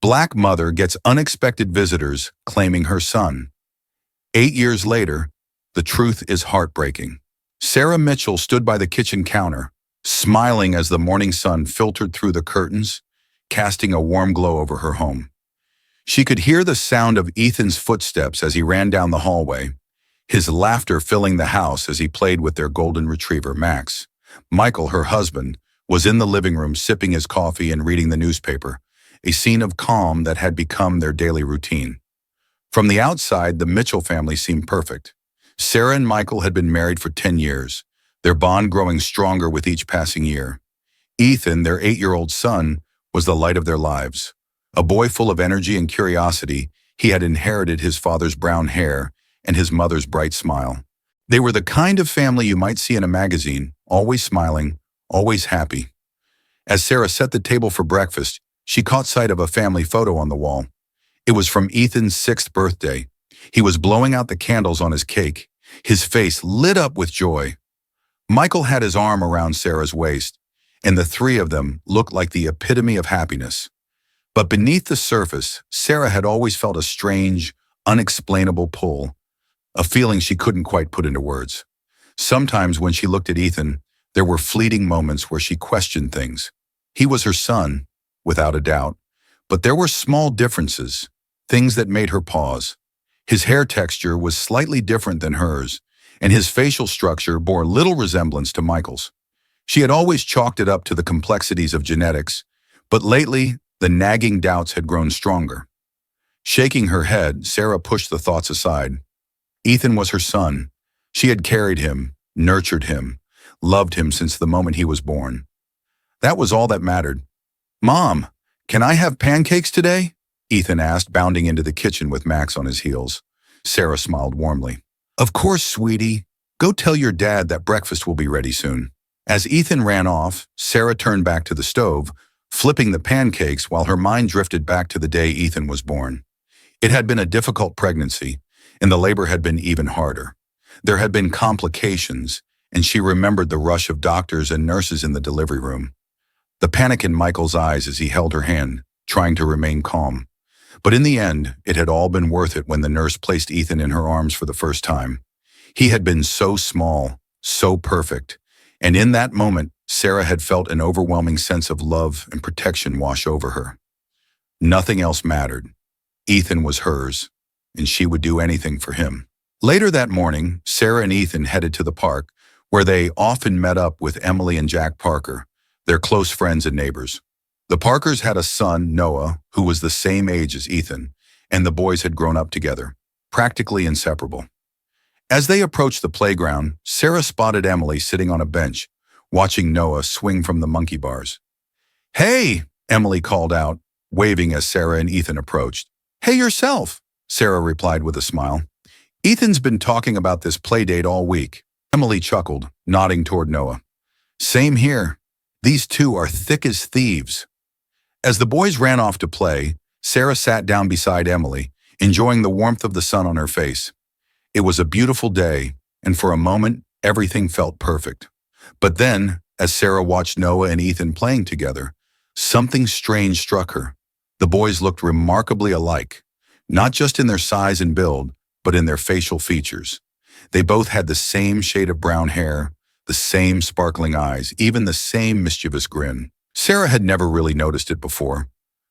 Black mother gets unexpected visitors claiming her son. 8 years later, the truth is heartbreaking. Sarah Mitchell stood by the kitchen counter, smiling as the morning sun filtered through the curtains, casting a warm glow over her home. She could hear the sound of Ethan's footsteps as he ran down the hallway, his laughter filling the house as he played with their golden retriever, Max. Michael, her husband, was in the living room sipping his coffee and reading the newspaper, a scene of calm that had become their daily routine. From the outside, the Mitchell family seemed perfect. Sarah and Michael had been married for 10 years, their bond growing stronger with each passing year. Ethan, their 8-year-old son, was the light of their lives. A boy full of energy and curiosity, he had inherited his father's brown hair and his mother's bright smile. They were the kind of family you might see in a magazine, always smiling, always happy. As Sarah set the table for breakfast, she caught sight of a family photo on the wall. It was from Ethan's 6th birthday. He was blowing out the candles on his cake, his face lit up with joy. Michael had his arm around Sarah's waist, and the three of them looked like the epitome of happiness. But beneath the surface, Sarah had always felt a strange, unexplainable pull, a feeling she couldn't quite put into words. Sometimes when she looked at Ethan, there were fleeting moments where she questioned things. He was her son, without a doubt, but there were small differences, things that made her pause. His hair texture was slightly different than hers, and his facial structure bore little resemblance to Michael's. She had always chalked it up to the complexities of genetics, but lately, the nagging doubts had grown stronger. Shaking her head, Sarah pushed the thoughts aside. Ethan was her son. She had carried him, nurtured him, loved him since the moment he was born. That was all that mattered. "Mom, can I have pancakes today?" Ethan asked, bounding into the kitchen with Max on his heels. Sarah smiled warmly. "Of course, sweetie. Go tell your dad that breakfast will be ready soon." As Ethan ran off, Sarah turned back to the stove, flipping the pancakes while her mind drifted back to the day Ethan was born. It had been a difficult pregnancy, and the labor had been even harder. There had been complications, and she remembered the rush of doctors and nurses in the delivery room. The panic in Michael's eyes as he held her hand, trying to remain calm. But in the end, it had all been worth it when the nurse placed Ethan in her arms for the first time. He had been so small, so perfect, and in that moment, Sarah had felt an overwhelming sense of love and protection wash over her. Nothing else mattered. Ethan was hers, and she would do anything for him. Later that morning, Sarah and Ethan headed to the park, where they often met up with Emily and Jack Parker, their close friends and neighbors. The Parkers had a son, Noah, who was the same age as Ethan, and the boys had grown up together, practically inseparable. As they approached the playground, Sarah spotted Emily sitting on a bench, watching Noah swing from the monkey bars. "Hey," Emily called out, waving as Sarah and Ethan approached. "Hey yourself," Sarah replied with a smile. "Ethan's been talking about this play date all week." Emily chuckled, nodding toward Noah. "Same here. These two are thick as thieves." As the boys ran off to play, Sarah sat down beside Emily, enjoying the warmth of the sun on her face. It was a beautiful day, and for a moment, everything felt perfect. But then, as Sarah watched Noah and Ethan playing together, something strange struck her. The boys looked remarkably alike, not just in their size and build, but in their facial features. They both had the same shade of brown hair, the same sparkling eyes, even the same mischievous grin. Sarah had never really noticed it before,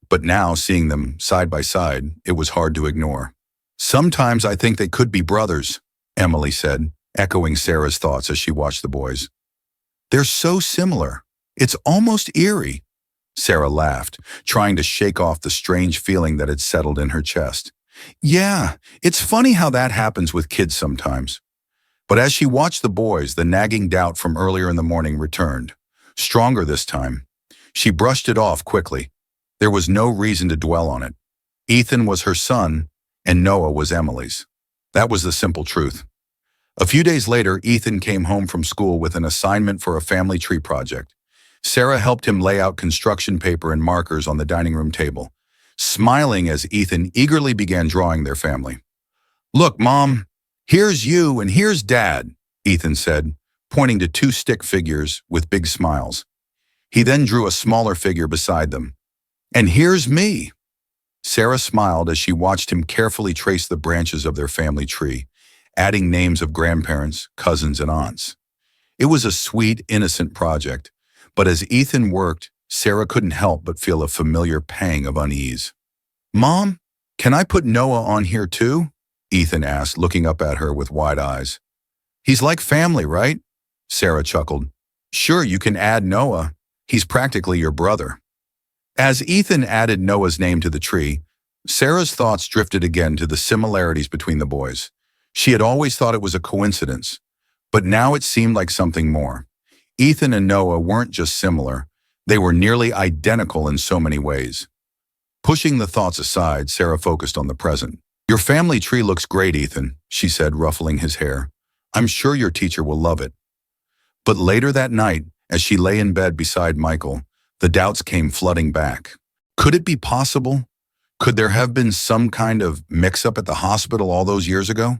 but now, seeing them side by side, it was hard to ignore. "Sometimes I think they could be brothers," Emily said, echoing Sarah's thoughts as she watched the boys. "They're so similar. It's almost eerie." Sarah laughed, trying to shake off the strange feeling that had settled in her chest. "Yeah, it's funny how that happens with kids sometimes." But as she watched the boys, the nagging doubt from earlier in the morning returned, stronger this time. She brushed it off quickly. There was no reason to dwell on it. Ethan was her son, and Noah was Emily's. That was the simple truth. A few days later, Ethan came home from school with an assignment for a family tree project. Sarah helped him lay out construction paper and markers on the dining room table, smiling as Ethan eagerly began drawing their family. "Look, Mom, here's you and here's Dad," Ethan said, pointing to two stick figures with big smiles. He then drew a smaller figure beside them. "And here's me." Sarah smiled as she watched him carefully trace the branches of their family tree, adding names of grandparents, cousins, and aunts. It was a sweet, innocent project, but as Ethan worked, Sarah couldn't help but feel a familiar pang of unease. "Mom, can I put Noah on here too?" Ethan asked, looking up at her with wide eyes. "He's like family, right?" Sarah chuckled. "Sure, you can add Noah. He's practically your brother." As Ethan added Noah's name to the tree, Sarah's thoughts drifted again to the similarities between the boys. She had always thought it was a coincidence, but now it seemed like something more. Ethan and Noah weren't just similar, they were nearly identical in so many ways. Pushing the thoughts aside, Sarah focused on the present. "Your family tree looks great, Ethan," she said, ruffling his hair. "I'm sure your teacher will love it." But later that night, as she lay in bed beside Michael, the doubts came flooding back. Could it be possible? Could there have been some kind of mix-up at the hospital all those years ago?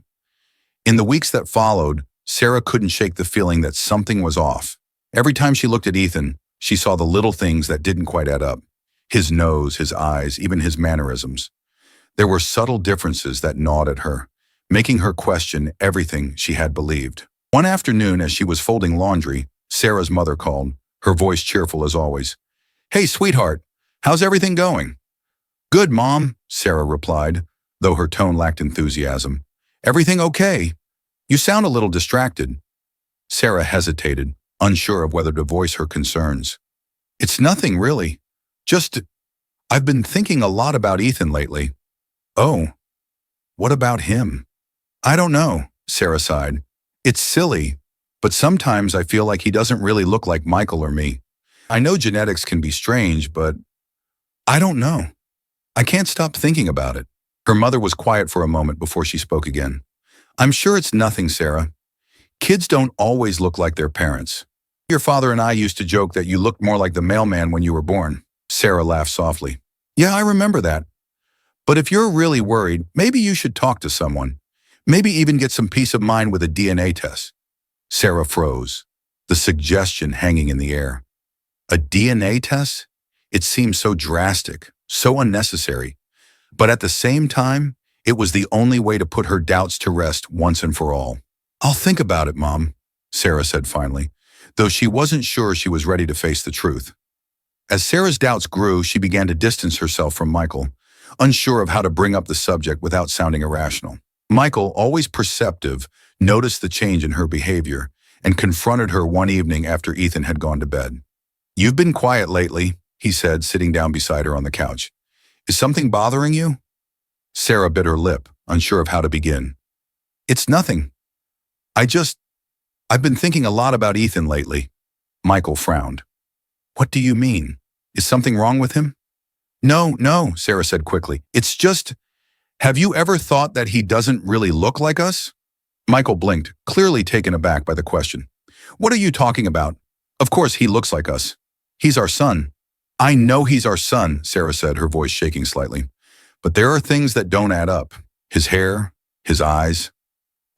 In the weeks that followed, Sarah couldn't shake the feeling that something was off. Every time she looked at Ethan, she saw the little things that didn't quite add up. His nose, his eyes, even his mannerisms. There were subtle differences that gnawed at her, making her question everything she had believed. One afternoon, as she was folding laundry, Sarah's mother called, her voice cheerful as always. "Hey, sweetheart, how's everything going?" "Good, Mom," Sarah replied, though her tone lacked enthusiasm. "Everything okay? You sound a little distracted." Sarah hesitated, unsure of whether to voice her concerns. "It's nothing, really. Just, I've been thinking a lot about Ethan lately." "Oh, what about him?" "I don't know," Sarah sighed. "It's silly, but sometimes I feel like he doesn't really look like Michael or me. I know genetics can be strange, but I don't know. I can't stop thinking about it." Her mother was quiet for a moment before she spoke again. "I'm sure it's nothing, Sarah. Kids don't always look like their parents. Your father and I used to joke that you looked more like the mailman when you were born." Sarah laughed softly. "Yeah, I remember that. But if you're really worried, maybe you should talk to someone. Maybe even get some peace of mind with a DNA test." Sarah froze, the suggestion hanging in the air. A DNA test? It seemed so drastic, so unnecessary. But at the same time, it was the only way to put her doubts to rest once and for all. "I'll think about it, Mom," Sarah said finally, though she wasn't sure she was ready to face the truth. As Sarah's doubts grew, she began to distance herself from Michael, unsure of how to bring up the subject without sounding irrational. Michael, always perceptive, noticed the change in her behavior and confronted her one evening after Ethan had gone to bed. "You've been quiet lately," he said, sitting down beside her on the couch. "Is something bothering you?" Sarah bit her lip, unsure of how to begin. "It's nothing. I've been thinking a lot about Ethan lately." Michael frowned. "What do you mean? Is something wrong with him?" No, Sarah said quickly. "It's just, have you ever thought that he doesn't really look like us?" Michael blinked, clearly taken aback by the question. "What are you talking about? Of course he looks like us. He's our son." "I know he's our son," Sarah said, her voice shaking slightly. "But there are things that don't add up. His hair, his eyes.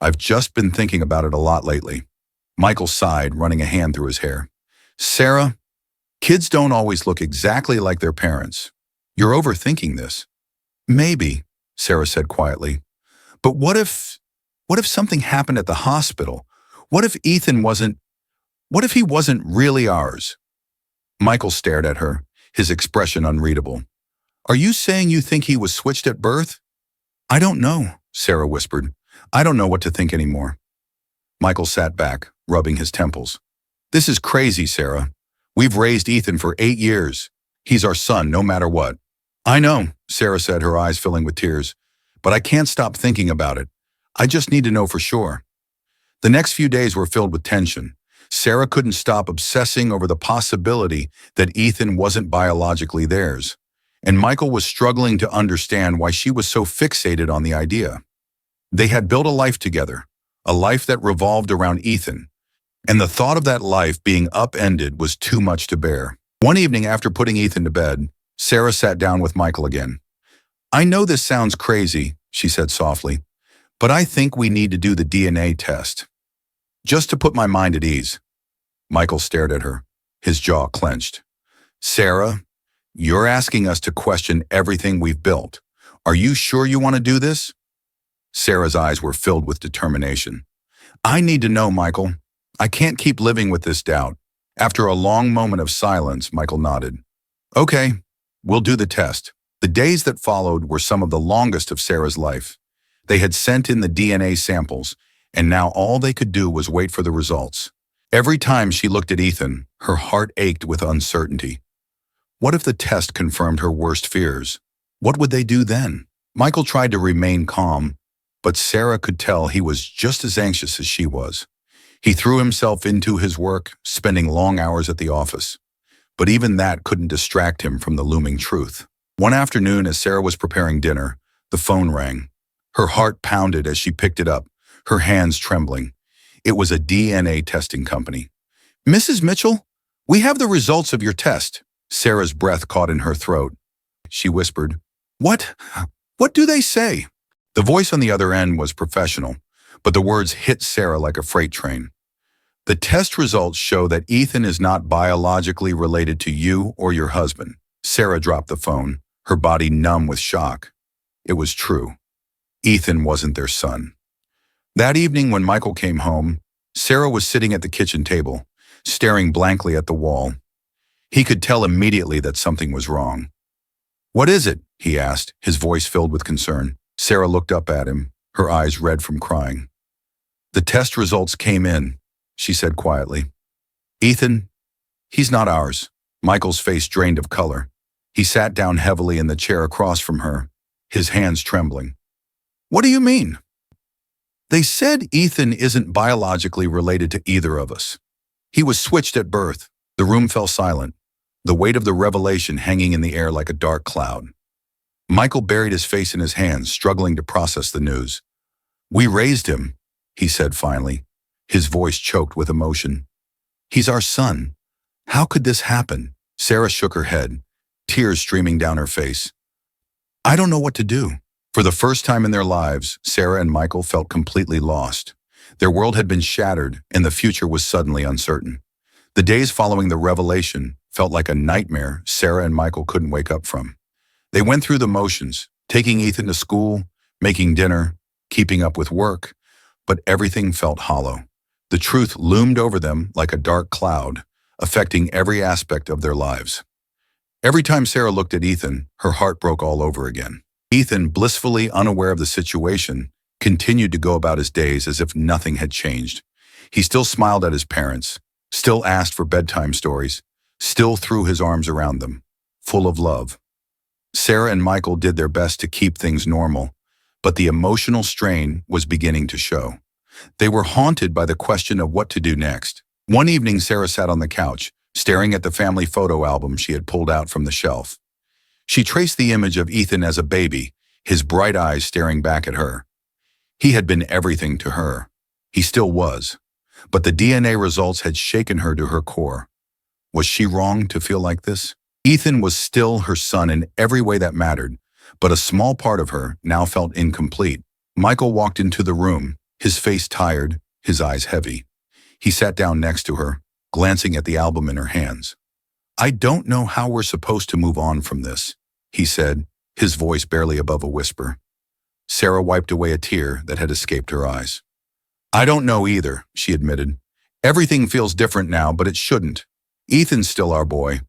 I've just been thinking about it a lot lately." Michael sighed, running a hand through his hair. "Sarah, kids don't always look exactly like their parents. You're overthinking this." "Maybe," Sarah said quietly. "But what if something happened at the hospital? What if he wasn't really ours?" Michael stared at her, his expression unreadable. "Are you saying you think he was switched at birth?" "I don't know," Sarah whispered. "I don't know what to think anymore." Michael sat back, rubbing his temples. "This is crazy, Sarah. We've raised Ethan for 8 years. He's our son, no matter what." "I know," Sarah said, her eyes filling with tears. "But I can't stop thinking about it. I just need to know for sure." The next few days were filled with tension. Sarah couldn't stop obsessing over the possibility that Ethan wasn't biologically theirs, and Michael was struggling to understand why she was so fixated on the idea. They had built a life together, a life that revolved around Ethan, and the thought of that life being upended was too much to bear. One evening after putting Ethan to bed, Sarah sat down with Michael again. "I know this sounds crazy," she said softly, "but I think we need to do the DNA test. Just to put my mind at ease." Michael stared at her, his jaw clenched. "Sarah, You're asking us to question everything we've built. Are you sure you want to do this? Sarah's eyes were filled with determination. I need to know, Michael. I can't keep living with this doubt. After a long moment of silence, Michael nodded. Okay, we'll do the test. The days that followed were some of the longest of Sarah's life. They had sent in the DNA samples, and now all they could do was wait for the results. Every time she looked at Ethan, her heart ached with uncertainty. What if the test confirmed her worst fears? What would they do then? Michael tried to remain calm, but Sarah could tell he was just as anxious as she was. He threw himself into his work, spending long hours at the office. But even that couldn't distract him from the looming truth. One afternoon, as Sarah was preparing dinner, the phone rang. Her heart pounded as she picked it up, her hands trembling. It was a DNA testing company. Mrs. Mitchell, we have the results of your test. Sarah's breath caught in her throat. She whispered, What? What do they say? The voice on the other end was professional, but the words hit Sarah like a freight train. The test results show that Ethan is not biologically related to you or your husband. Sarah dropped the phone, her body numb with shock. It was true. Ethan wasn't their son. That evening when Michael came home, Sarah was sitting at the kitchen table, staring blankly at the wall. He could tell immediately that something was wrong. What is it? He asked, his voice filled with concern. Sarah looked up at him, her eyes red from crying. The test results came in, she said quietly. Ethan, he's not ours. Michael's face drained of color. He sat down heavily in the chair across from her, his hands trembling. What do you mean? They said Ethan isn't biologically related to either of us. He was switched at birth. The room fell silent, the weight of the revelation hanging in the air like a dark cloud. Michael buried his face in his hands, struggling to process the news. We raised him, he said finally, his voice choked with emotion. He's our son. How could this happen? Sarah shook her head, tears streaming down her face. I don't know what to do. For the first time in their lives, Sarah and Michael felt completely lost. Their world had been shattered, and the future was suddenly uncertain. The days following the revelation felt like a nightmare Sarah and Michael couldn't wake up from. They went through the motions, taking Ethan to school, making dinner, keeping up with work, but everything felt hollow. The truth loomed over them like a dark cloud, affecting every aspect of their lives. Every time Sarah looked at Ethan, her heart broke all over again. Ethan, blissfully unaware of the situation, continued to go about his days as if nothing had changed. He still smiled at his parents, still asked for bedtime stories, still threw his arms around them, full of love. Sarah and Michael did their best to keep things normal, but the emotional strain was beginning to show. They were haunted by the question of what to do next. One evening, Sarah sat on the couch, staring at the family photo album she had pulled out from the shelf. She traced the image of Ethan as a baby, his bright eyes staring back at her. He had been everything to her. He still was. But the DNA results had shaken her to her core. Was she wrong to feel like this? Ethan was still her son in every way that mattered, but a small part of her now felt incomplete. Michael walked into the room, his face tired, his eyes heavy. He sat down next to her, glancing at the album in her hands. I don't know how we're supposed to move on from this, he said, his voice barely above a whisper. Sarah wiped away a tear that had escaped her eyes. I don't know either, she admitted. Everything feels different now, but it shouldn't. Ethan's still our boy.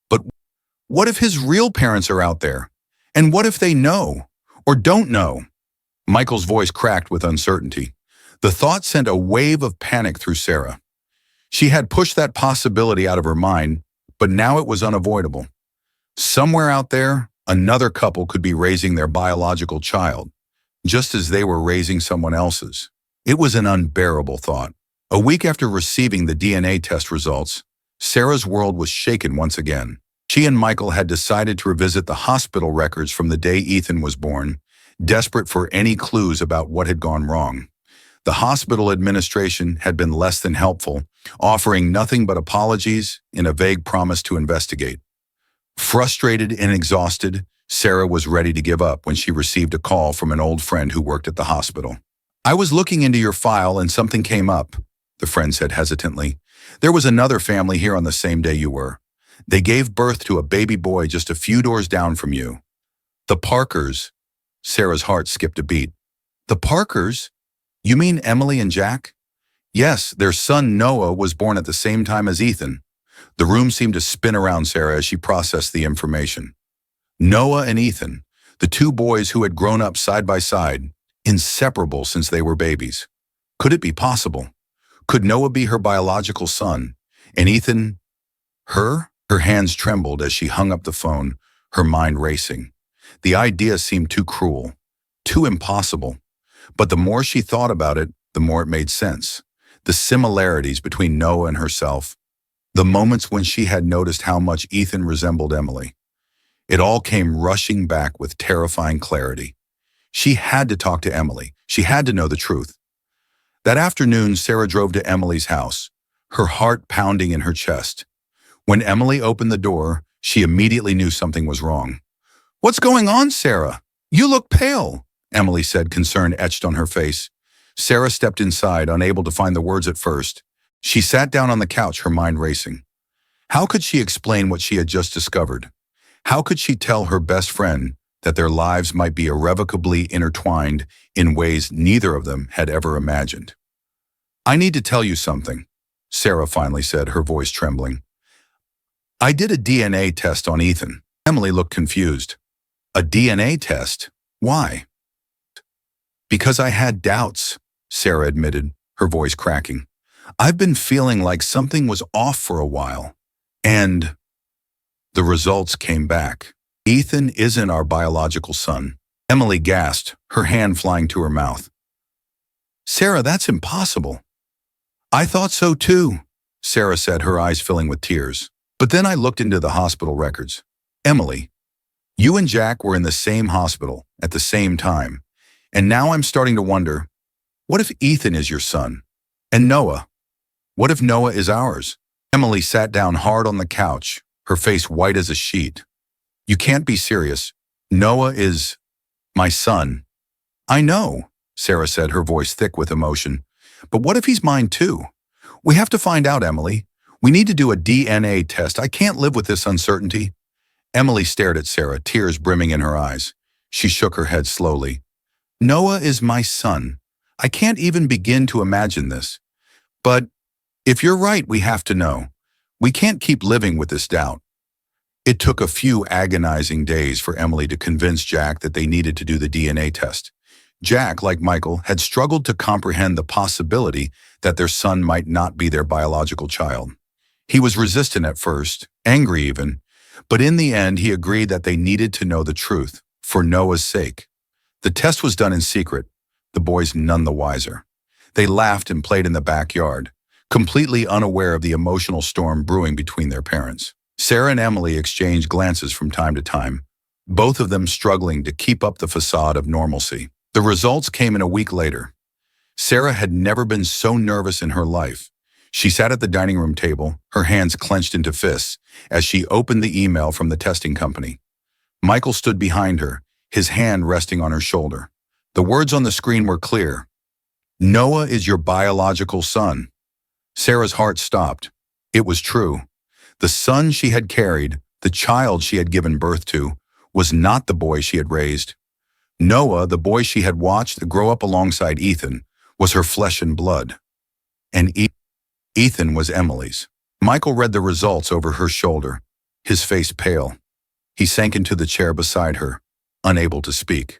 But what if his real parents are out there? And what if they know, or don't know? Michael's voice cracked with uncertainty. The thought sent a wave of panic through Sarah. She had pushed that possibility out of her mind, but now it was unavoidable. Somewhere out there, another couple could be raising their biological child, just as they were raising someone else's. It was an unbearable thought. A week after receiving the DNA test results, Sarah's world was shaken once again. She and Michael had decided to revisit the hospital records from the day Ethan was born, desperate for any clues about what had gone wrong. The hospital administration had been less than helpful, offering nothing but apologies and a vague promise to investigate. Frustrated and exhausted, Sarah was ready to give up when she received a call from an old friend who worked at the hospital. I was looking into your file and something came up, the friend said hesitantly. There was another family here on the same day you were. They gave birth to a baby boy just a few doors down from you. The Parkers. Sarah's heart skipped a beat. The Parkers? You mean Emily and Jack? Yes, their son Noah was born at the same time as Ethan. The room seemed to spin around Sarah as she processed the information. Noah and Ethan, the two boys who had grown up side by side, inseparable since they were babies. Could it be possible? Could Noah be her biological son, and Ethan, her? Her hands trembled as she hung up the phone, her mind racing. The idea seemed too cruel, too impossible. But the more she thought about it, the more it made sense. The similarities between Noah and herself, the moments when she had noticed how much Ethan resembled Emily. It all came rushing back with terrifying clarity. She had to talk to Emily. She had to know the truth. That afternoon, Sarah drove to Emily's house, her heart pounding in her chest. When Emily opened the door, she immediately knew something was wrong. "What's going on, Sarah? You look pale," Emily said, concern etched on her face. Sarah stepped inside, unable to find the words at first. She sat down on the couch, her mind racing. How could she explain what she had just discovered? How could she tell her best friend that their lives might be irrevocably intertwined in ways neither of them had ever imagined? "I need to tell you something," Sarah finally said, her voice trembling. "I did a DNA test on Ethan." Emily looked confused. "A DNA test? Why?" "Because I had doubts," Sarah admitted, her voice cracking. "I've been feeling like something was off for a while. And the results came back. Ethan isn't our biological son." Emily gasped, her hand flying to her mouth. "Sarah, that's impossible." "I thought so too," Sarah said, her eyes filling with tears. "But then I looked into the hospital records. Emily, you and Jack were in the same hospital at the same time. And now I'm starting to wonder, what if Ethan is your son? And Noah? What if Noah is ours?" Emily sat down hard on the couch, her face white as a sheet. "You can't be serious. Noah is my son." "I know," Sarah said, her voice thick with emotion. "But what if he's mine too? We have to find out, Emily. We need to do a DNA test. I can't live with this uncertainty." Emily stared at Sarah, tears brimming in her eyes. She shook her head slowly. "Noah is my son. I can't even begin to imagine this. But if you're right, we have to know. We can't keep living with this doubt." It took a few agonizing days for Emily to convince Jack that they needed to do the DNA test. Jack, like Michael, had struggled to comprehend the possibility that their son might not be their biological child. He was resistant at first, angry even, but in the end he agreed that they needed to know the truth, for Noah's sake. The test was done in secret, the boys none the wiser. They laughed and played in the backyard, completely unaware of the emotional storm brewing between their parents. Sarah and Emily exchanged glances from time to time, both of them struggling to keep up the facade of normalcy. The results came in a week later. Sarah had never been so nervous in her life. She sat at the dining room table, her hands clenched into fists, as she opened the email from the testing company. Michael stood behind her, his hand resting on her shoulder. The words on the screen were clear. "Noah is your biological son." Sarah's heart stopped. It was true. The son she had carried, the child she had given birth to, was not the boy she had raised. Noah, the boy she had watched grow up alongside Ethan, was her flesh and blood. And Ethan was Emily's. Michael read the results over her shoulder, his face pale. He sank into the chair beside her, unable to speak.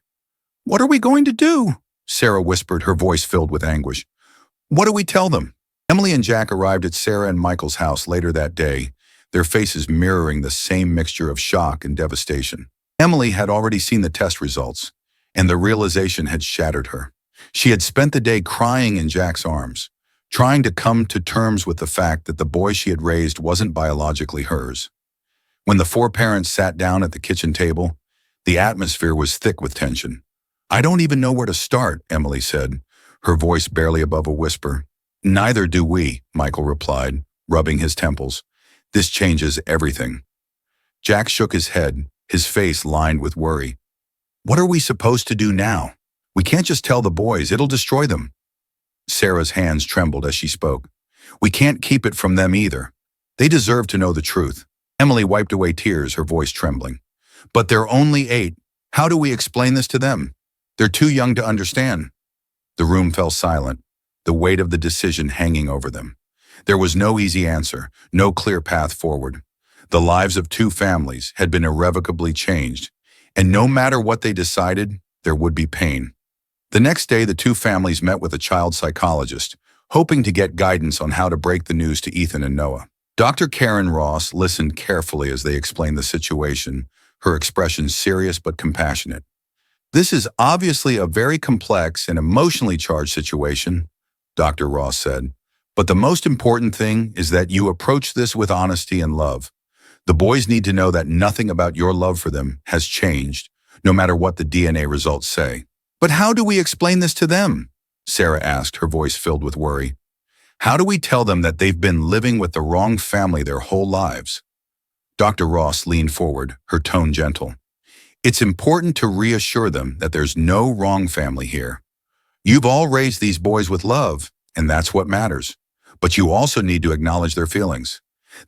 "What are we going to do?" Sarah whispered, her voice filled with anguish. "What do we tell them?" Emily and Jack arrived at Sarah and Michael's house later that day, their faces mirroring the same mixture of shock and devastation. Emily had already seen the test results, and the realization had shattered her. She had spent the day crying in Jack's arms, trying to come to terms with the fact that the boy she had raised wasn't biologically hers. When the four parents sat down at the kitchen table, the atmosphere was thick with tension. "I don't even know where to start," Emily said, her voice barely above a whisper. "Neither do we," Michael replied, rubbing his temples. "This changes everything." Jack shook his head, his face lined with worry. "What are we supposed to do now? We can't just tell the boys, it'll destroy them." Sarah's hands trembled as she spoke. "We can't keep it from them either. They deserve to know the truth." Emily wiped away tears, her voice trembling. But they're only 8. How do we explain this to them? They're too young to understand. The room fell silent, the weight of the decision hanging over them. There was no easy answer, no clear path forward. The lives of 2 families had been irrevocably changed, and no matter what they decided, there would be pain. The next day, the 2 families met with a child psychologist, hoping to get guidance on how to break the news to Ethan and Noah. Dr. Karen Ross listened carefully as they explained the situation, her expression serious but compassionate. This is obviously a very complex and emotionally charged situation, Dr. Ross said, but the most important thing is that you approach this with honesty and love. The boys need to know that nothing about your love for them has changed, no matter what the DNA results say. But how do we explain this to them? Sarah asked, her voice filled with worry. How do we tell them that they've been living with the wrong family their whole lives? Dr. Ross leaned forward, her tone gentle. It's important to reassure them that there's no wrong family here. You've all raised these boys with love, and that's what matters. But you also need to acknowledge their feelings.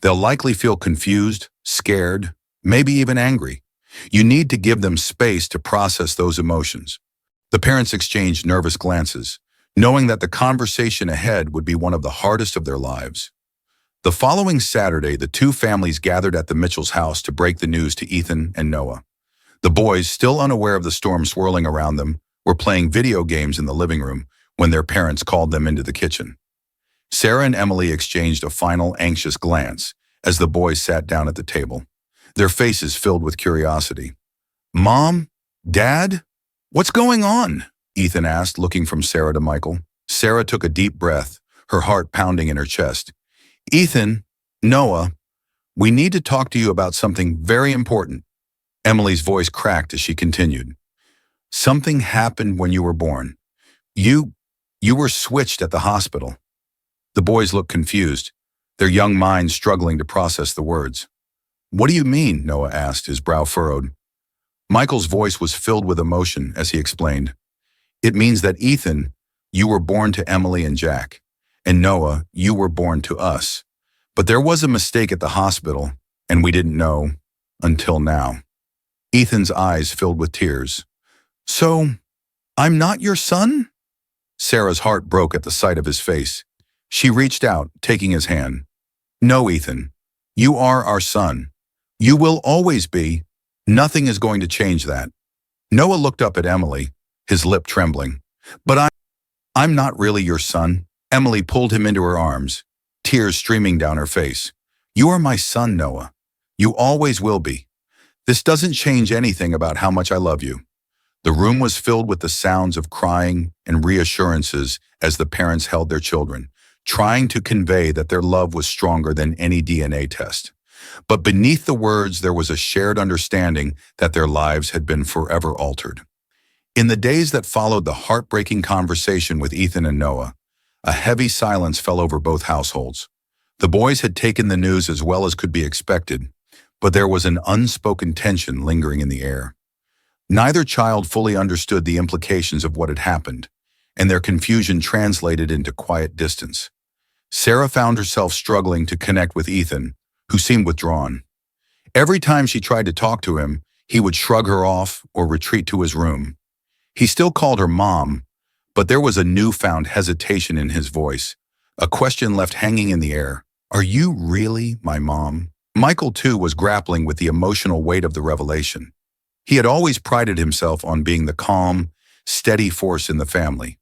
They'll likely feel confused, scared, maybe even angry. You need to give them space to process those emotions. The parents exchanged nervous glances, knowing that the conversation ahead would be one of the hardest of their lives. The following Saturday, the 2 families gathered at the Mitchell's house to break the news to Ethan and Noah. The boys, still unaware of the storm swirling around them, were playing video games in the living room when their parents called them into the kitchen. Sarah and Emily exchanged a final anxious glance as the boys sat down at the table, their faces filled with curiosity. Mom? Dad? What's going on? Ethan asked, looking from Sarah to Michael. Sarah took a deep breath, her heart pounding in her chest. Ethan, Noah, we need to talk to you about something very important. Emily's voice cracked as she continued. Something happened when you were born. You were switched at the hospital. The boys looked confused, their young minds struggling to process the words. What do you mean? Noah asked, his brow furrowed. Michael's voice was filled with emotion as he explained. It means that Ethan, you were born to Emily and Jack, and Noah, you were born to us. But there was a mistake at the hospital, and we didn't know until now. Ethan's eyes filled with tears. So, I'm not your son? Sarah's heart broke at the sight of his face. She reached out, taking his hand. No, Ethan, you are our son. You will always be. Nothing is going to change that. Noah looked up at Emily, his lip trembling. But I'm not really your son. Emily pulled him into her arms, tears streaming down her face. You are my son, Noah. You always will be. This doesn't change anything about how much I love you. The room was filled with the sounds of crying and reassurances as the parents held their children, trying to convey that their love was stronger than any DNA test. But beneath the words, there was a shared understanding that their lives had been forever altered. In the days that followed the heartbreaking conversation with Ethan and Noah, a heavy silence fell over both households. The boys had taken the news as well as could be expected, but there was an unspoken tension lingering in the air. Neither child fully understood the implications of what had happened, and their confusion translated into quiet distance. Sarah found herself struggling to connect with Ethan, who seemed withdrawn. Every time she tried to talk to him, he would shrug her off or retreat to his room. He still called her Mom, but there was a newfound hesitation in his voice, a question left hanging in the air. Are you really my mom? Michael, too, was grappling with the emotional weight of the revelation. He had always prided himself on being the calm, steady force in the family,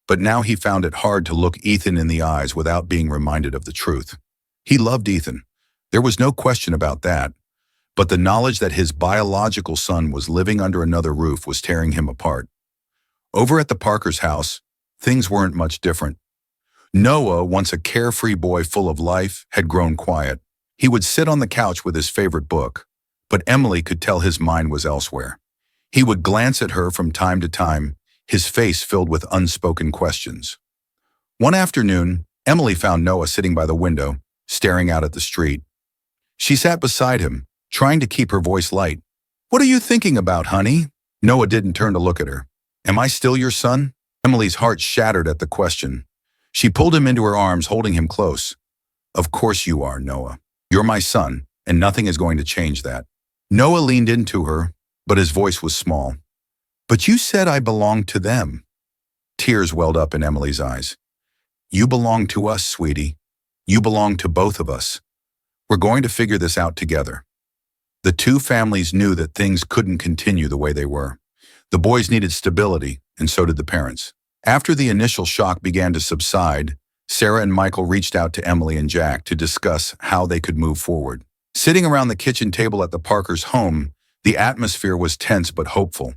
but now he found it hard to look Ethan in the eyes without being reminded of the truth. He loved Ethan. There was no question about that, but the knowledge that his biological son was living under another roof was tearing him apart. Over at the Parkers' house, things weren't much different. Noah, once a carefree boy full of life, had grown quiet. He would sit on the couch with his favorite book, but Emily could tell his mind was elsewhere. He would glance at her from time to time, his face filled with unspoken questions. One afternoon, Emily found Noah sitting by the window, staring out at the street. She sat beside him, trying to keep her voice light. What are you thinking about, honey? Noah didn't turn to look at her. Am I still your son? Emily's heart shattered at the question. She pulled him into her arms, holding him close. Of course you are, Noah. You're my son, and nothing is going to change that. Noah leaned into her, but his voice was small. But you said I belonged to them. Tears welled up in Emily's eyes. You belong to us, sweetie. You belong to both of us. We're going to figure this out together. The two families knew that things couldn't continue the way they were. The boys needed stability, and so did the parents. After the initial shock began to subside, Sarah and Michael reached out to Emily and Jack to discuss how they could move forward. Sitting around the kitchen table at the Parkers' home, the atmosphere was tense but hopeful.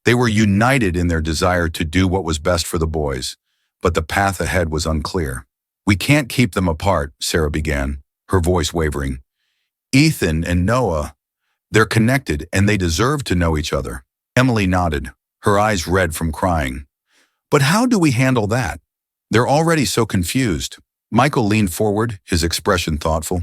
They were united in their desire to do what was best for the boys, but the path ahead was unclear. We can't keep them apart, Sarah began, her voice wavering. Ethan and Noah, they're connected and they deserve to know each other. Emily nodded, her eyes red from crying. But how do we handle that? They're already so confused. Michael leaned forward, his expression thoughtful.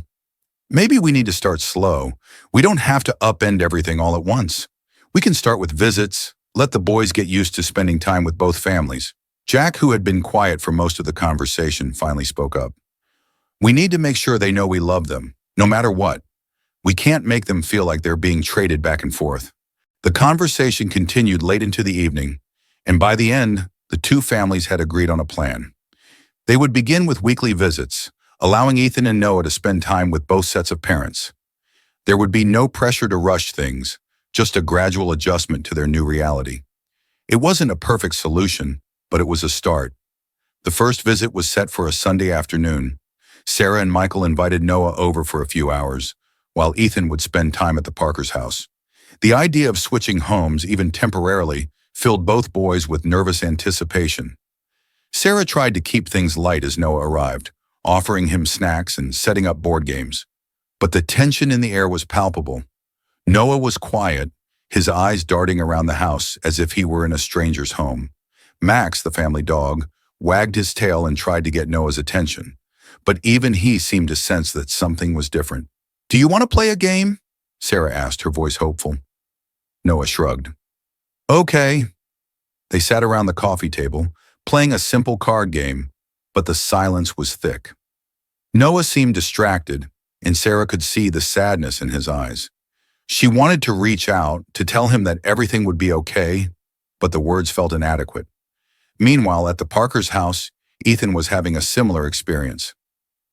Maybe we need to start slow. We don't have to upend everything all at once. We can start with visits, let the boys get used to spending time with both families. Jack, who had been quiet for most of the conversation, finally spoke up. We need to make sure they know we love them, no matter what. We can't make them feel like they're being traded back and forth. The conversation continued late into the evening, and by the end, the two families had agreed on a plan. They would begin with weekly visits, allowing Ethan and Noah to spend time with both sets of parents. There would be no pressure to rush things, just a gradual adjustment to their new reality. It wasn't a perfect solution, but it was a start. The first visit was set for a Sunday afternoon. Sarah and Michael invited Noah over for a few hours, while Ethan would spend time at the Parkers' house. The idea of switching homes, even temporarily, filled both boys with nervous anticipation. Sarah tried to keep things light as Noah arrived, offering him snacks and setting up board games. But the tension in the air was palpable. Noah was quiet, his eyes darting around the house as if he were in a stranger's home. Max, the family dog, wagged his tail and tried to get Noah's attention. But even he seemed to sense that something was different. Do you want to play a game? Sarah asked, her voice hopeful. Noah shrugged. Okay. They sat around the coffee table, playing a simple card game, but the silence was thick. Noah seemed distracted, and Sarah could see the sadness in his eyes. She wanted to reach out, to tell him that everything would be okay, but the words felt inadequate. Meanwhile, at the Parkers' house, Ethan was having a similar experience.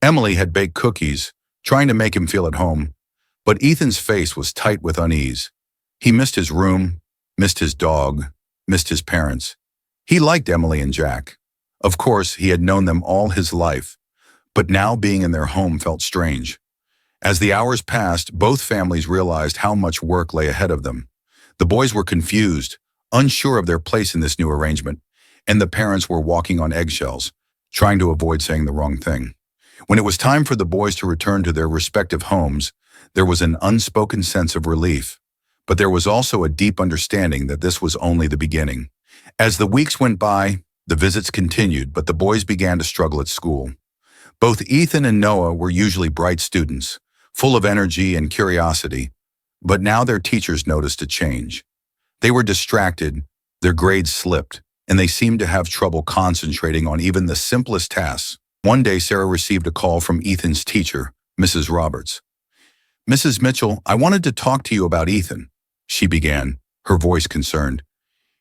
Emily had baked cookies, trying to make him feel at home, but Ethan's face was tight with unease. He missed his room, missed his dog, missed his parents. He liked Emily and Jack. Of course, he had known them all his life, but now being in their home felt strange. As the hours passed, both families realized how much work lay ahead of them. The boys were confused, unsure of their place in this new arrangement, and the parents were walking on eggshells, trying to avoid saying the wrong thing. When it was time for the boys to return to their respective homes, there was an unspoken sense of relief. But there was also a deep understanding that this was only the beginning. As the weeks went by, the visits continued, but the boys began to struggle at school. Both Ethan and Noah were usually bright students, full of energy and curiosity, but now their teachers noticed a change. They were distracted, their grades slipped, and they seemed to have trouble concentrating on even the simplest tasks. One day, Sarah received a call from Ethan's teacher, Mrs. Roberts. Mrs. Mitchell, I wanted to talk to you about Ethan, she began, her voice concerned.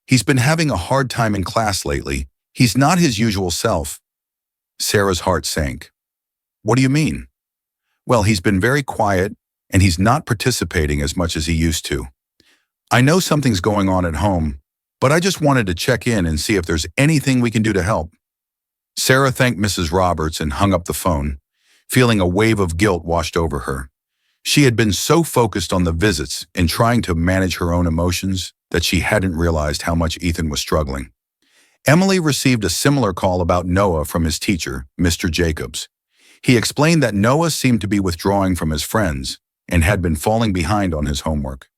He's been having a hard time in class lately. He's not his usual self. Sarah's heart sank. What do you mean? Well, he's been very quiet, and he's not participating as much as he used to. I know something's going on at home, but I just wanted to check in and see if there's anything we can do to help. Sarah thanked Mrs. Roberts and hung up the phone, feeling a wave of guilt washed over her. She had been so focused on the visits and trying to manage her own emotions that she hadn't realized how much Ethan was struggling. Emily received a similar call about Noah from his teacher, Mr. Jacobs. He explained that Noah seemed to be withdrawing from his friends and had been falling behind on his homework.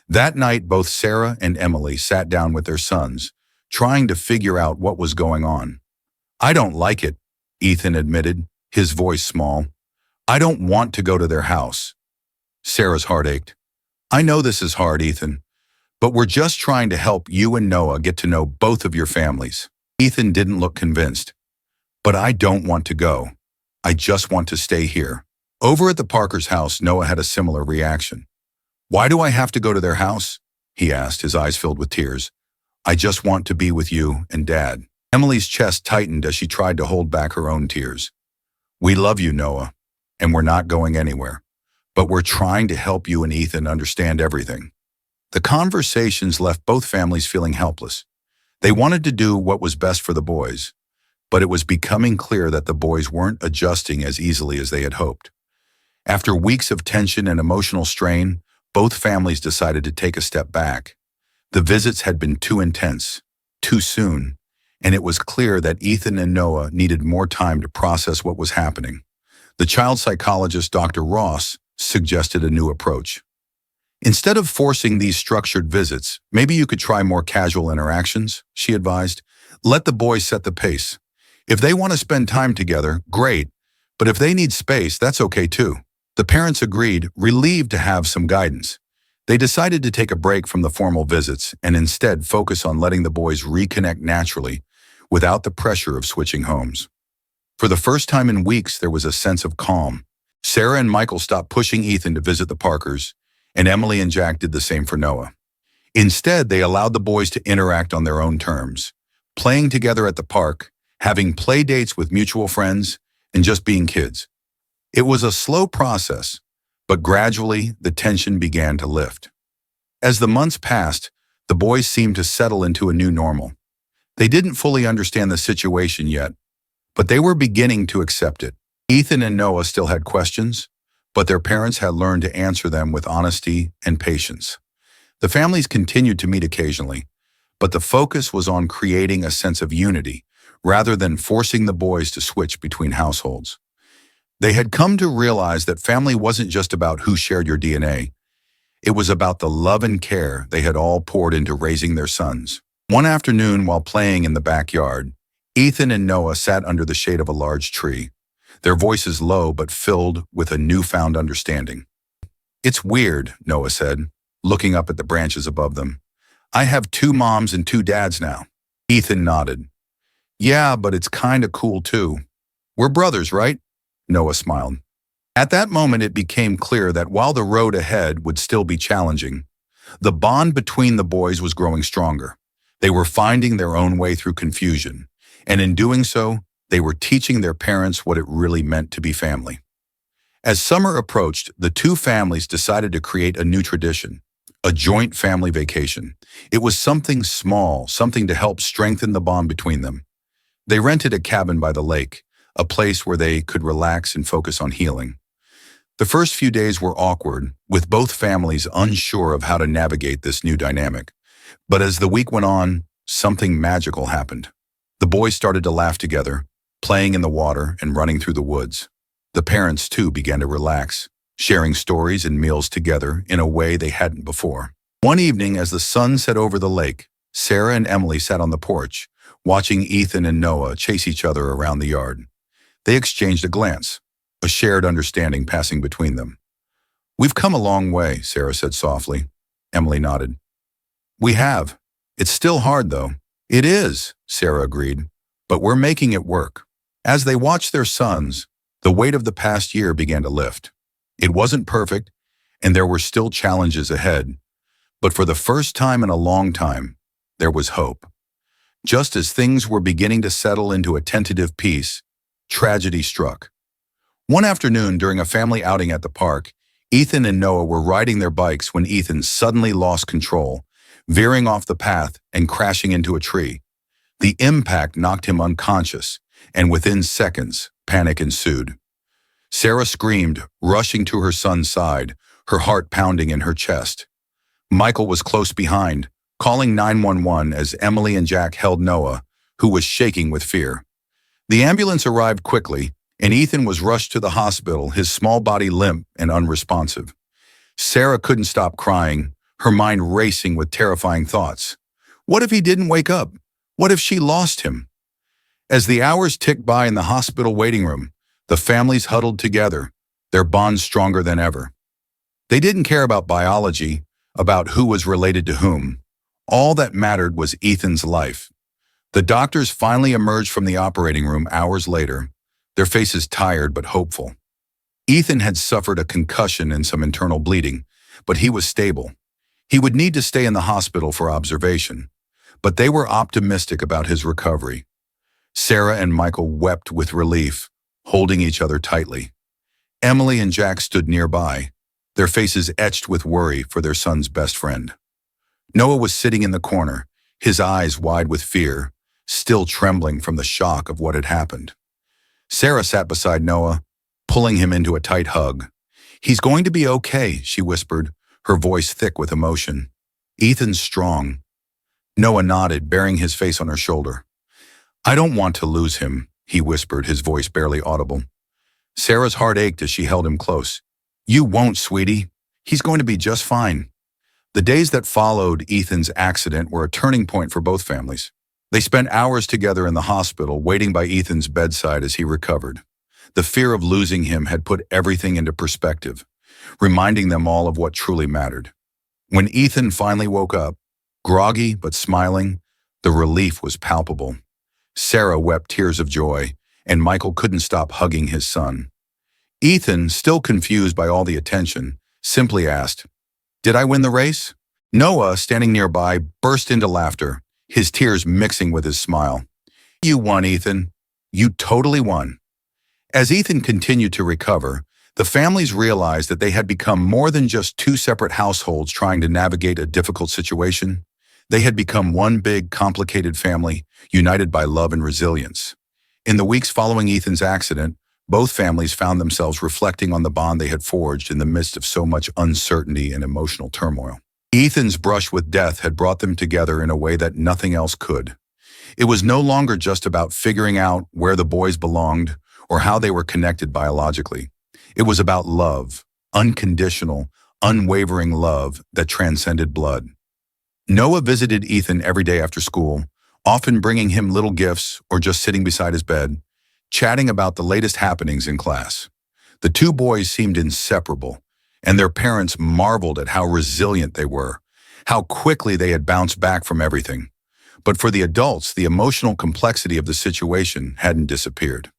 That night, both Sarah and Emily sat down with their sons, trying to figure out what was going on. I don't like it, Ethan admitted, his voice small. I don't want to go to their house. Sarah's heart ached. I know this is hard, Ethan, but we're just trying to help you and Noah get to know both of your families. Ethan didn't look convinced. But I don't want to go. I just want to stay here. Over at the Parkers' house, Noah had a similar reaction. "Why do I have to go to their house?" he asked, his eyes filled with tears. "I just want to be with you and Dad." Emily's chest tightened as she tried to hold back her own tears. "We love you, Noah, and we're not going anywhere. But we're trying to help you and Ethan understand everything." The conversations left both families feeling helpless. They wanted to do what was best for the boys, but it was becoming clear that the boys weren't adjusting as easily as they had hoped. After weeks of tension and emotional strain, both families decided to take a step back. The visits had been too intense, too soon, and it was clear that Ethan and Noah needed more time to process what was happening. The child psychologist, Dr. Ross, suggested a new approach. "Instead of forcing these structured visits, maybe you could try more casual interactions," she advised. "Let the boys set the pace. If they want to spend time together, great, but if they need space, that's okay too." The parents agreed, relieved to have some guidance. They decided to take a break from the formal visits and instead focus on letting the boys reconnect naturally without the pressure of switching homes. For the first time in weeks, there was a sense of calm. Sarah and Michael stopped pushing Ethan to visit the Parkers, and Emily and Jack did the same for Noah. Instead, they allowed the boys to interact on their own terms, playing together at the park, having play dates with mutual friends, and just being kids. It was a slow process, but gradually the tension began to lift. As the months passed, the boys seemed to settle into a new normal. They didn't fully understand the situation yet, but they were beginning to accept it. Ethan and Noah still had questions, but their parents had learned to answer them with honesty and patience. The families continued to meet occasionally, but the focus was on creating a sense of unity rather than forcing the boys to switch between households. They had come to realize that family wasn't just about who shared your DNA. It was about the love and care they had all poured into raising their sons. One afternoon, while playing in the backyard, Ethan and Noah sat under the shade of a large tree, their voices low but filled with a newfound understanding. "It's weird," Noah said, looking up at the branches above them. "I have 2 moms and 2 dads now." Ethan nodded. "Yeah, but it's kinda cool too. We're brothers, right?" Noah smiled. At that moment, it became clear that while the road ahead would still be challenging, the bond between the boys was growing stronger. They were finding their own way through confusion, and in doing so, they were teaching their parents what it really meant to be family. As summer approached, the 2 families decided to create a new tradition, a joint family vacation. It was something small, something to help strengthen the bond between them. They rented a cabin by the lake, a place where they could relax and focus on healing. The first few days were awkward, with both families unsure of how to navigate this new dynamic. But as the week went on, something magical happened. The boys started to laugh together, playing in the water and running through the woods. The parents, too, began to relax, sharing stories and meals together in a way they hadn't before. One evening, as the sun set over the lake, Sarah and Emily sat on the porch, watching Ethan and Noah chase each other around the yard. They exchanged a glance, a shared understanding passing between them. "We've come a long way," Sarah said softly. Emily nodded. "We have. It's still hard, though." "It is," Sarah agreed, "but we're making it work." As they watched their sons, the weight of the past year began to lift. It wasn't perfect, and there were still challenges ahead, but for the first time in a long time, there was hope. Just as things were beginning to settle into a tentative peace, tragedy struck. One afternoon during a family outing at the park, Ethan and Noah were riding their bikes when Ethan suddenly lost control, veering off the path and crashing into a tree. The impact knocked him unconscious, and within seconds, panic ensued. Sarah screamed, rushing to her son's side, her heart pounding in her chest. Michael was close behind, calling 911 as Emily and Jack held Noah, who was shaking with fear. The ambulance arrived quickly, and Ethan was rushed to the hospital, his small body limp and unresponsive. Sarah couldn't stop crying, her mind racing with terrifying thoughts. What if he didn't wake up? What if she lost him? As the hours ticked by in the hospital waiting room, the families huddled together, their bonds stronger than ever. They didn't care about biology, about who was related to whom. All that mattered was Ethan's life. The doctors finally emerged from the operating room hours later, their faces tired but hopeful. Ethan had suffered a concussion and some internal bleeding, but he was stable. He would need to stay in the hospital for observation, but they were optimistic about his recovery. Sarah and Michael wept with relief, holding each other tightly. Emily and Jack stood nearby, their faces etched with worry for their son's best friend. Noah was sitting in the corner, his eyes wide with fear, still trembling from the shock of what had happened. Sarah sat beside Noah, pulling him into a tight hug. "He's going to be okay," she whispered, her voice thick with emotion. "Ethan's strong." Noah nodded, bearing his face on her shoulder. "I don't want to lose him," he whispered, his voice barely audible. Sarah's heart ached as she held him close. "You won't, sweetie. He's going to be just fine." The days that followed Ethan's accident were a turning point for both families. They spent hours together in the hospital, waiting by Ethan's bedside as he recovered. The fear of losing him had put everything into perspective, reminding them all of what truly mattered. When Ethan finally woke up, groggy but smiling, the relief was palpable. Sarah wept tears of joy, and Michael couldn't stop hugging his son. Ethan, still confused by all the attention, simply asked, "Did I win the race?" Noah, standing nearby, burst into laughter, his tears mixing with his smile. "You won, Ethan. You totally won." As Ethan continued to recover, the families realized that they had become more than just two separate households trying to navigate a difficult situation. They had become one big, complicated family, united by love and resilience. In the weeks following Ethan's accident, both families found themselves reflecting on the bond they had forged in the midst of so much uncertainty and emotional turmoil. Ethan's brush with death had brought them together in a way that nothing else could. It was no longer just about figuring out where the boys belonged or how they were connected biologically. It was about love, unconditional, unwavering love that transcended blood. Noah visited Ethan every day after school, often bringing him little gifts or just sitting beside his bed, chatting about the latest happenings in class. The two boys seemed inseparable, and their parents marveled at how resilient they were, how quickly they had bounced back from everything. But for the adults, the emotional complexity of the situation hadn't disappeared.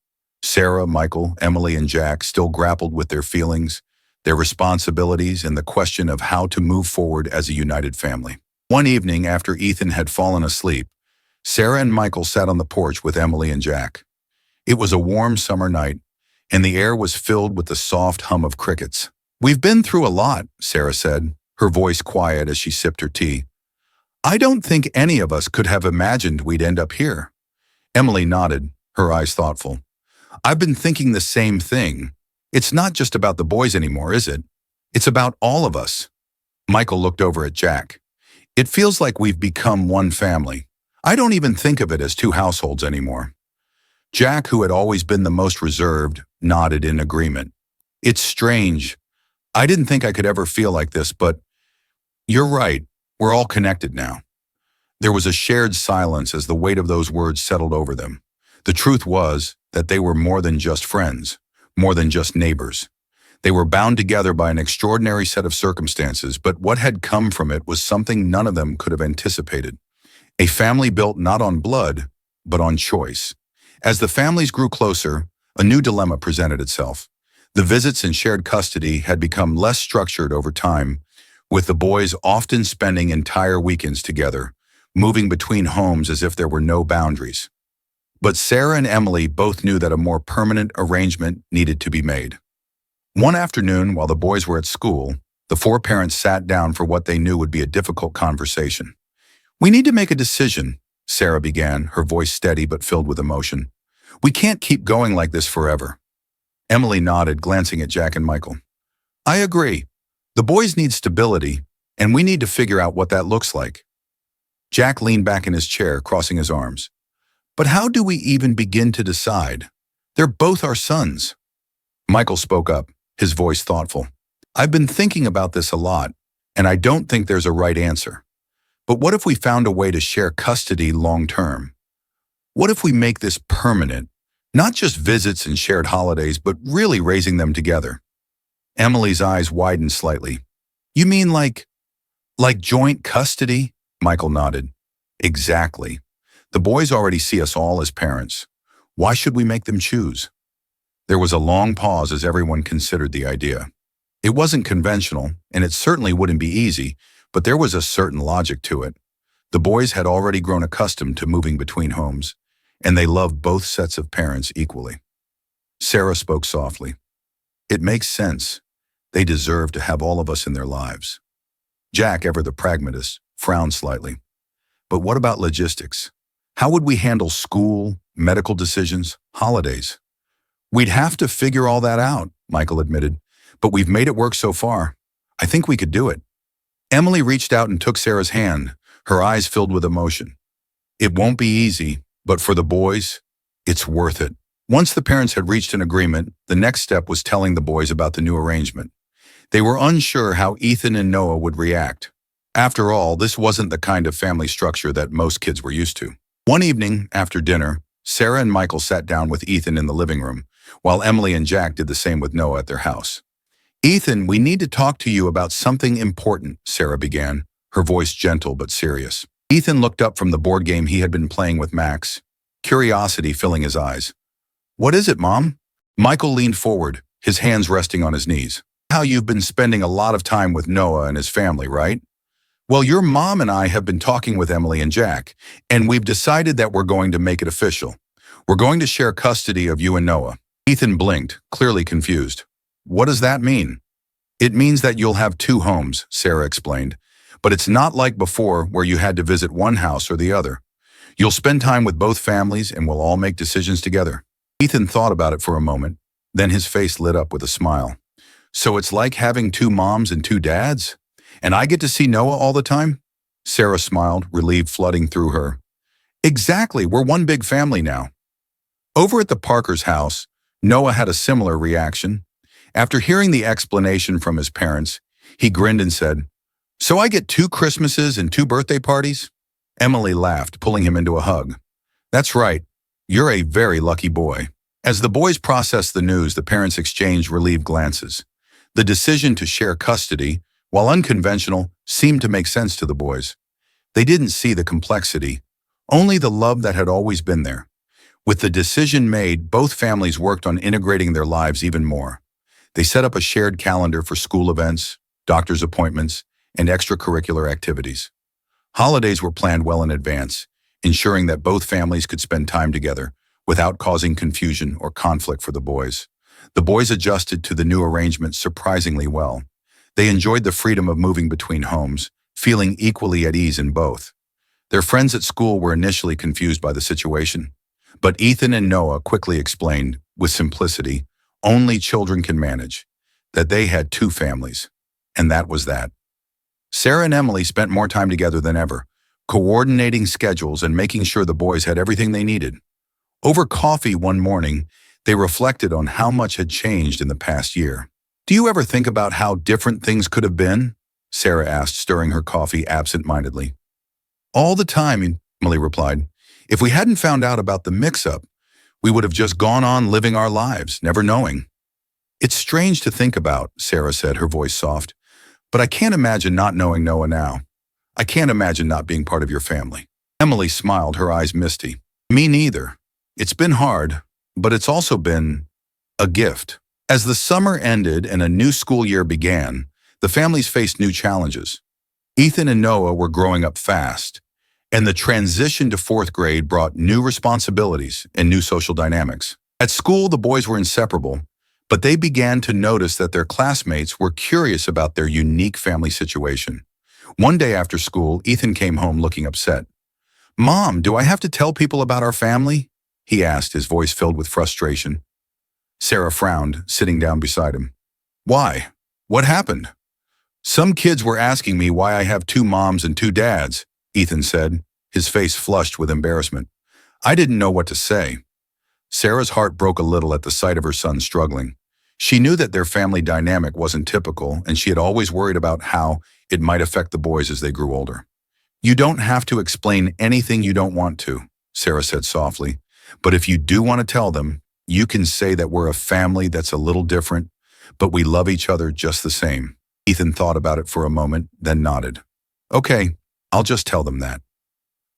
Sarah, Michael, Emily, and Jack still grappled with their feelings, their responsibilities, and the question of how to move forward as a united family. One evening, after Ethan had fallen asleep, Sarah and Michael sat on the porch with Emily and Jack. It was a warm summer night, and the air was filled with the soft hum of crickets. "We've been through a lot," Sarah said, her voice quiet as she sipped her tea. "I don't think any of us could have imagined we'd end up here." Emily nodded, her eyes thoughtful. "I've been thinking the same thing. It's not just about the boys anymore, is it? It's about all of us." Michael looked over at Jack. "It feels like we've become one family. I don't even think of it as two households anymore." Jack, who had always been the most reserved, nodded in agreement. "It's strange. I didn't think I could ever feel like this, but you're right. We're all connected now." There was a shared silence as the weight of those words settled over them. The truth was that they were more than just friends, more than just neighbors. They were bound together by an extraordinary set of circumstances, but what had come from it was something none of them could have anticipated. A family built not on blood, but on choice. As the families grew closer, a new dilemma presented itself. The visits and shared custody had become less structured over time, with the boys often spending entire weekends together, moving between homes as if there were no boundaries. But Sarah and Emily both knew that a more permanent arrangement needed to be made. One afternoon, while the boys were at school, the four parents sat down for what they knew would be a difficult conversation. "We need to make a decision," Sarah began, her voice steady but filled with emotion. "We can't keep going like this forever." Emily nodded, glancing at Jack and Michael. "I agree. The boys need stability, and we need to figure out what that looks like." Jack leaned back in his chair, crossing his arms. "But how do we even begin to decide? They're both our sons." Michael spoke up, his voice thoughtful. "I've been thinking about this a lot, and I don't think there's a right answer. But what if we found a way to share custody long term? What if we make this permanent, not just visits and shared holidays, but really raising them together?" Emily's eyes widened slightly. "You mean like joint custody?" Michael nodded. "Exactly. The boys already see us all as parents. Why should we make them choose?" There was a long pause as everyone considered the idea. It wasn't conventional, and it certainly wouldn't be easy, but there was a certain logic to it. The boys had already grown accustomed to moving between homes, and they loved both sets of parents equally. Sarah spoke softly. It makes sense. They deserve to have all of us in their lives. Jack, ever the pragmatist, frowned slightly. But what about logistics? How would we handle school, medical decisions, holidays? We'd have to figure all that out, Michael admitted. But we've made it work so far. I think we could do it. Emily reached out and took Sarah's hand, her eyes filled with emotion. It won't be easy, but for the boys, it's worth it. Once the parents had reached an agreement, the next step was telling the boys about the new arrangement. They were unsure how Ethan and Noah would react. After all, this wasn't the kind of family structure that most kids were used to. One evening, after dinner, Sarah and Michael sat down with Ethan in the living room, while Emily and Jack did the same with Noah at their house. Ethan, we need to talk to you about something important, Sarah began, her voice gentle but serious. Ethan looked up from the board game he had been playing with Max, curiosity filling his eyes. What is it, Mom? Michael leaned forward, his hands resting on his knees. How you've been spending a lot of time with Noah and his family, right? Well, your mom and I have been talking with Emily and Jack, and we've decided that we're going to make it official. We're going to share custody of you and Noah. Ethan blinked, clearly confused. What does that mean? It means that you'll have two homes, Sarah explained. But it's not like before where you had to visit one house or the other. You'll spend time with both families and we'll all make decisions together. Ethan thought about it for a moment, then his face lit up with a smile. So it's like having two moms and two dads? And I get to see Noah all the time? Sarah smiled, relief flooding through her. Exactly, we're one big family now. Over at the Parkers' house, Noah had a similar reaction. After hearing the explanation from his parents, he grinned and said, So I get 2 Christmases and 2 birthday parties? Emily laughed, pulling him into a hug. That's right. You're a very lucky boy. As the boys processed the news, the parents exchanged relieved glances. The decision to share custody, while unconventional, seemed to make sense to the boys. They didn't see the complexity, only the love that had always been there. With the decision made, both families worked on integrating their lives even more. They set up a shared calendar for school events, doctor's appointments, and extracurricular activities. Holidays were planned well in advance, ensuring that both families could spend time together without causing confusion or conflict for the boys. The boys adjusted to the new arrangement surprisingly well. They enjoyed the freedom of moving between homes, feeling equally at ease in both. Their friends at school were initially confused by the situation, but Ethan and Noah quickly explained, with simplicity, only children can manage, that they had 2 families, and that was that. Sarah and Emily spent more time together than ever, coordinating schedules and making sure the boys had everything they needed. Over coffee one morning, they reflected on how much had changed in the past year. Do you ever think about how different things could have been? Sarah asked, stirring her coffee absent-mindedly. All the time, Emily replied. If we hadn't found out about the mix-up, we would have just gone on living our lives, never knowing. It's strange to think about, Sarah said, her voice soft. But I can't imagine not knowing Noah now. I can't imagine not being part of your family. Emily smiled, her eyes misty. Me neither. It's been hard, but it's also been a gift. As the summer ended and a new school year began, the families faced new challenges. Ethan and Noah were growing up fast, and the transition to 4th grade brought new responsibilities and new social dynamics. At school, the boys were inseparable, but they began to notice that their classmates were curious about their unique family situation. One day after school, Ethan came home looking upset. Mom, do I have to tell people about our family? He asked, his voice filled with frustration. Sarah frowned, sitting down beside him. Why? What happened? Some kids were asking me why I have 2 moms and 2 dads, Ethan said, his face flushed with embarrassment. I didn't know what to say. Sarah's heart broke a little at the sight of her son struggling. She knew that their family dynamic wasn't typical, and she had always worried about how it might affect the boys as they grew older. You don't have to explain anything you don't want to, Sarah said softly. But if you do want to tell them, you can say that we're a family that's a little different, but we love each other just the same. Ethan thought about it for a moment, then nodded. Okay, I'll just tell them that.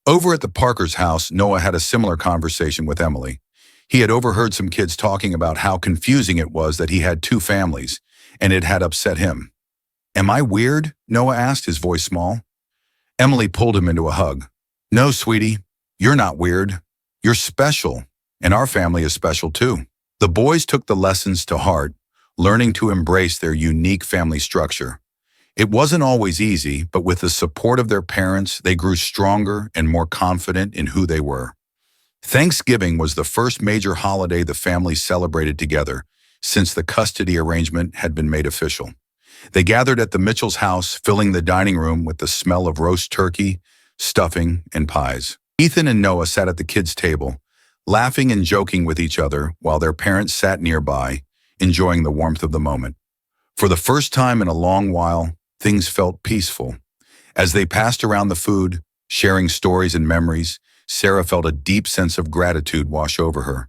Over at the Parkers' house, Noah had a similar conversation with Emily. He had overheard some kids talking about how confusing it was that he had two families, and it had upset him. "Am I weird?" Noah asked, his voice small. Emily pulled him into a hug. "No, sweetie, you're not weird. You're special, and our family is special too." The boys took the lessons to heart, learning to embrace their unique family structure. It wasn't always easy, but with the support of their parents, they grew stronger and more confident in who they were. Thanksgiving was the first major holiday the family celebrated together since the custody arrangement had been made official. They gathered at the Mitchell's house, filling the dining room with the smell of roast turkey, stuffing, and pies. Ethan and Noah sat at the kids' table, laughing and joking with each other while their parents sat nearby, enjoying the warmth of the moment. For the first time in a long while, things felt peaceful. As they passed around the food, sharing stories and memories, Sarah felt a deep sense of gratitude wash over her.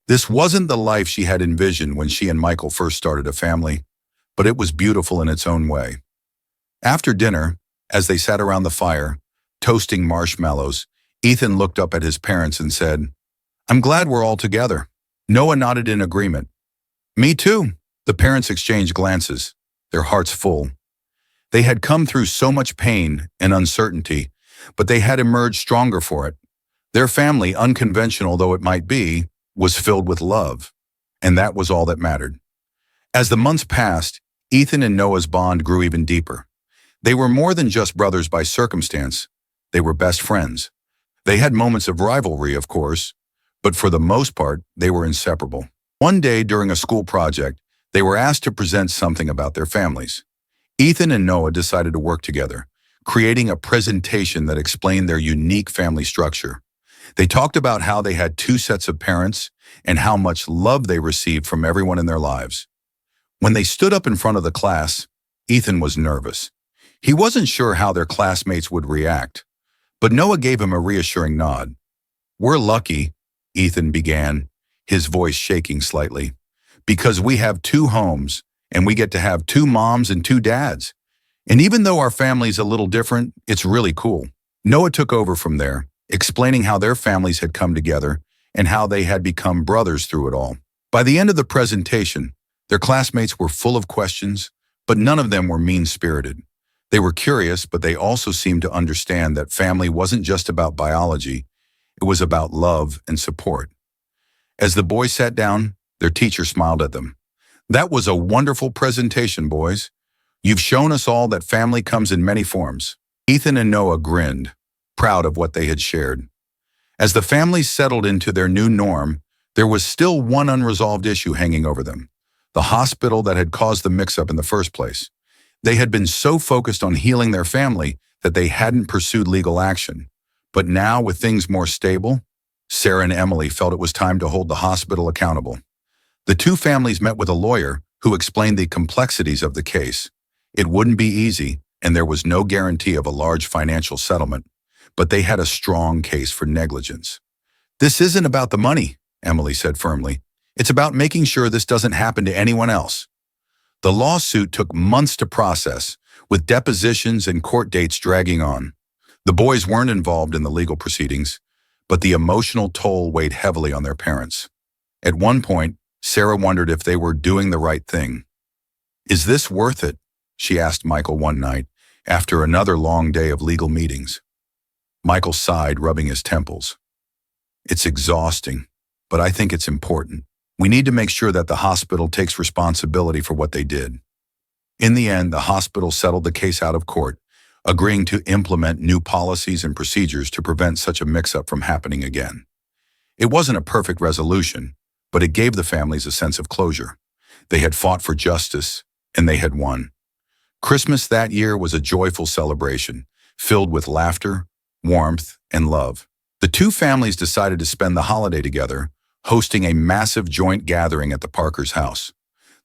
This wasn't the life she had envisioned when she and Michael first started a family, but it was beautiful in its own way. After dinner, as they sat around the fire, toasting marshmallows, Ethan looked up at his parents and said, "I'm glad we're all together." Noah nodded in agreement. "Me too." The parents exchanged glances, their hearts full. They had come through so much pain and uncertainty, but they had emerged stronger for it. Their family, unconventional though it might be, was filled with love, and that was all that mattered. As the months passed, Ethan and Noah's bond grew even deeper. They were more than just brothers by circumstance. They were best friends. They had moments of rivalry, of course, but for the most part, they were inseparable. One day during a school project, they were asked to present something about their families. Ethan and Noah decided to work together, creating a presentation that explained their unique family structure. They talked about how they had two sets of parents and how much love they received from everyone in their lives. When they stood up in front of the class, Ethan was nervous. He wasn't sure how their classmates would react, but Noah gave him a reassuring nod. "We're lucky," Ethan began, his voice shaking slightly, "because we have two homes, and we get to have two moms and two dads. And even though our family's a little different, it's really cool." Noah took over from there, explaining how their families had come together and how they had become brothers through it all. By the end of the presentation, their classmates were full of questions, but none of them were mean-spirited. They were curious, but they also seemed to understand that family wasn't just about biology, it was about love and support. As the boys sat down, their teacher smiled at them. "That was a wonderful presentation, boys. You've shown us all that family comes in many forms." Ethan and Noah grinned, proud of what they had shared. As the families settled into their new norm, there was still one unresolved issue hanging over them: the hospital that had caused the mix-up in the first place. They had been so focused on healing their family that they hadn't pursued legal action. But now, with things more stable, Sarah and Emily felt it was time to hold the hospital accountable. The two families met with a lawyer who explained the complexities of the case. It wouldn't be easy, and there was no guarantee of a large financial settlement, but they had a strong case for negligence. "This isn't about the money," Emily said firmly. "It's about making sure this doesn't happen to anyone else." The lawsuit took months to process, with depositions and court dates dragging on. The boys weren't involved in the legal proceedings, but the emotional toll weighed heavily on their parents. At one point, Sarah wondered if they were doing the right thing. "Is this worth it?" she asked Michael one night, after another long day of legal meetings. Michael sighed, rubbing his temples. "It's exhausting, but I think it's important. We need to make sure that the hospital takes responsibility for what they did." In the end, the hospital settled the case out of court, agreeing to implement new policies and procedures to prevent such a mix-up from happening again. It wasn't a perfect resolution, but it gave the families a sense of closure. They had fought for justice, and they had won. Christmas that year was a joyful celebration, filled with laughter, warmth, and love. The two families decided to spend the holiday together, hosting a massive joint gathering at the Parkers' house.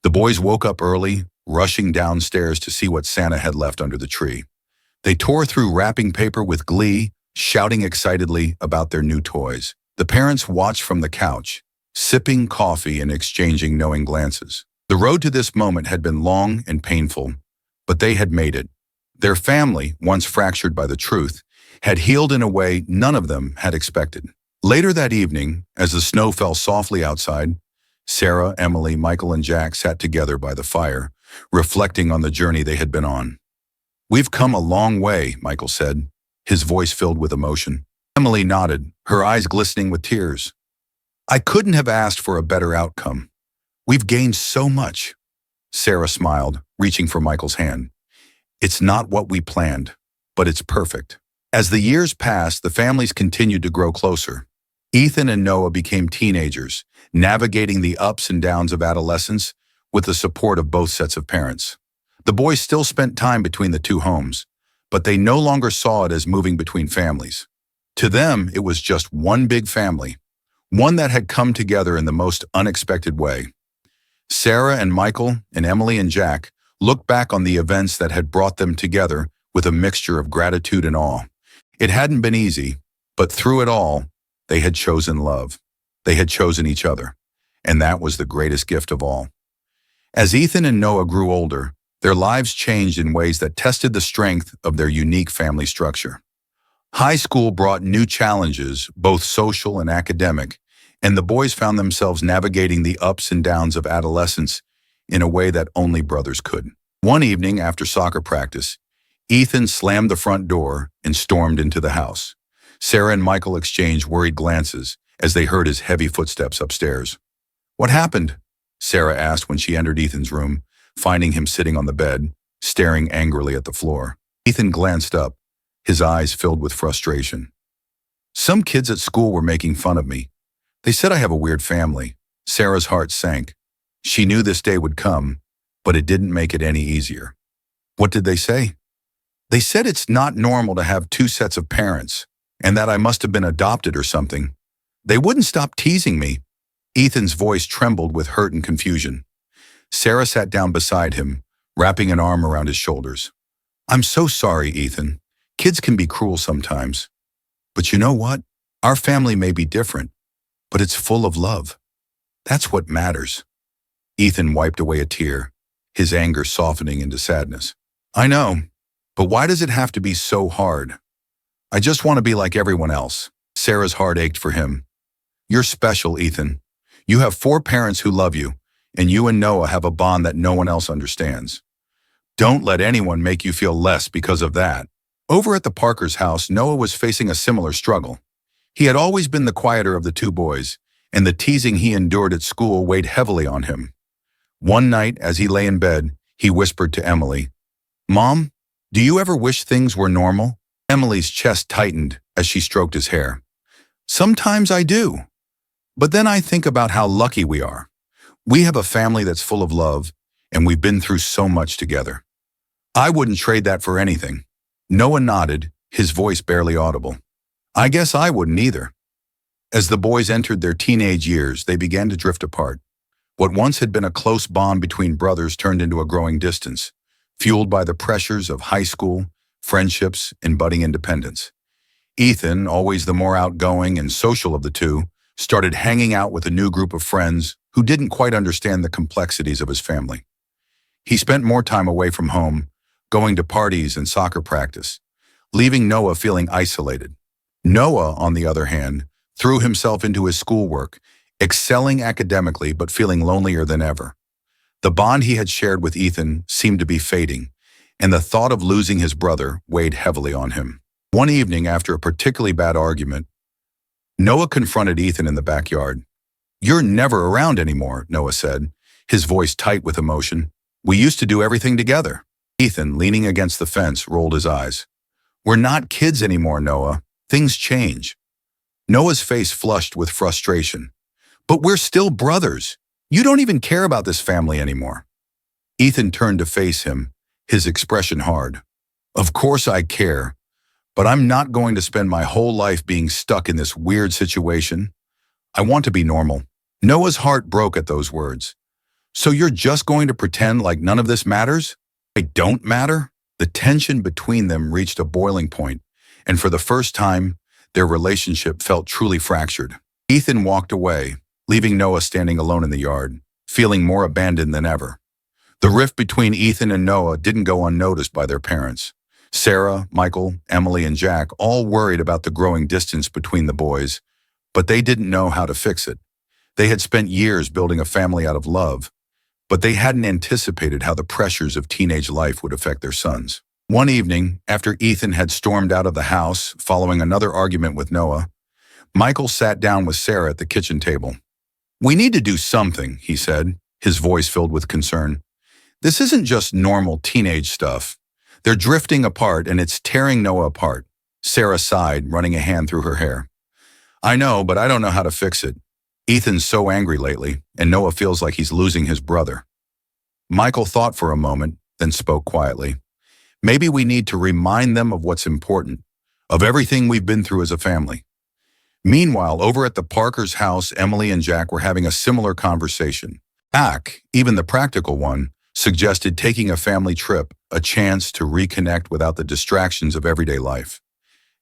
The boys woke up early, rushing downstairs to see what Santa had left under the tree. They tore through wrapping paper with glee, shouting excitedly about their new toys. The parents watched from the couch, sipping coffee and exchanging knowing glances. The road to this moment had been long and painful, but they had made it. Their family, once fractured by the truth, had healed in a way none of them had expected. Later that evening, as the snow fell softly outside, Sarah, Emily, Michael, and Jack sat together by the fire, reflecting on the journey they had been on. "We've come a long way," Michael said, his voice filled with emotion. Emily nodded, her eyes glistening with tears. "I couldn't have asked for a better outcome. We've gained so much." Sarah smiled, reaching for Michael's hand. "It's not what we planned, but it's perfect." As the years passed, the families continued to grow closer. Ethan and Noah became teenagers, navigating the ups and downs of adolescence with the support of both sets of parents. The boys still spent time between the two homes, but they no longer saw it as moving between families. To them, it was just one big family, one that had come together in the most unexpected way. Sarah and Michael and Emily and Jack looked back on the events that had brought them together with a mixture of gratitude and awe. It hadn't been easy, but through it all, they had chosen love. They had chosen each other, and that was the greatest gift of all. As Ethan and Noah grew older, their lives changed in ways that tested the strength of their unique family structure. High school brought new challenges, both social and academic, and the boys found themselves navigating the ups and downs of adolescence in a way that only brothers could. One evening after soccer practice, Ethan slammed the front door and stormed into the house. Sarah and Michael exchanged worried glances as they heard his heavy footsteps upstairs. "What happened?" Sarah asked when she entered Ethan's room, finding him sitting on the bed, staring angrily at the floor. Ethan glanced up, his eyes filled with frustration. "Some kids at school were making fun of me. They said I have a weird family." Sarah's heart sank. She knew this day would come, but it didn't make it any easier. "What did they say?" "They said it's not normal to have two sets of parents, and that I must have been adopted or something. They wouldn't stop teasing me." Ethan's voice trembled with hurt and confusion. Sarah sat down beside him, wrapping an arm around his shoulders. "I'm so sorry, Ethan. Kids can be cruel sometimes. But you know what? Our family may be different, but it's full of love. That's what matters." Ethan wiped away a tear, his anger softening into sadness. "I know, but why does it have to be so hard? I just want to be like everyone else." Sarah's heart ached for him. "You're special, Ethan. You have 4 parents who love you, and you and Noah have a bond that no one else understands. Don't let anyone make you feel less because of that." Over at the Parkers' house, Noah was facing a similar struggle. He had always been the quieter of the 2 boys, and the teasing he endured at school weighed heavily on him. One night, as he lay in bed, he whispered to Emily, "Mom, do you ever wish things were normal?" Emily's chest tightened as she stroked his hair. "Sometimes I do. But then I think about how lucky we are. We have a family that's full of love, and we've been through so much together. I wouldn't trade that for anything." Noah nodded, his voice barely audible. "I guess I wouldn't either." As the boys entered their teenage years, they began to drift apart. What once had been a close bond between brothers turned into a growing distance, fueled by the pressures of high school, friendships, and budding independence. Ethan, always the more outgoing and social of the two, started hanging out with a new group of friends who didn't quite understand the complexities of his family. He spent more time away from home, going to parties and soccer practice, leaving Noah feeling isolated. Noah, on the other hand, threw himself into his schoolwork, excelling academically but feeling lonelier than ever. The bond he had shared with Ethan seemed to be fading, and the thought of losing his brother weighed heavily on him. One evening, after a particularly bad argument, Noah confronted Ethan in the backyard. "You're never around anymore," Noah said, his voice tight with emotion. "We used to do everything together." Ethan, leaning against the fence, rolled his eyes. "We're not kids anymore, Noah. Things change." Noah's face flushed with frustration. "But we're still brothers. You don't even care about this family anymore." Ethan turned to face him, his expression hard. "Of course I care, but I'm not going to spend my whole life being stuck in this weird situation. I want to be normal." Noah's heart broke at those words. "So you're just going to pretend like none of this matters? I don't matter?" The tension between them reached a boiling point, and for the first time, their relationship felt truly fractured. Ethan walked away, leaving Noah standing alone in the yard, feeling more abandoned than ever. The rift between Ethan and Noah didn't go unnoticed by their parents. Sarah, Michael, Emily, and Jack all worried about the growing distance between the boys, But they didn't know how to fix it. They had spent years building a family out of love, but they hadn't anticipated how the pressures of teenage life would affect their sons. One evening, after Ethan had stormed out of the house following another argument with Noah, Michael sat down with Sarah at the kitchen table. "We need to do something," he said, his voice filled with concern. "This isn't just normal teenage stuff. They're drifting apart and it's tearing Noah apart." Sarah sighed, running a hand through her hair. "I know, but I don't know how to fix it. Ethan's so angry lately, and Noah feels like he's losing his brother." Michael thought for a moment, then spoke quietly. "Maybe we need to remind them of what's important, of everything we've been through as a family." Meanwhile, over at the Parkers' house, Emily and Jack were having a similar conversation. Jack, even the practical one, suggested taking a family trip, a chance to reconnect without the distractions of everyday life.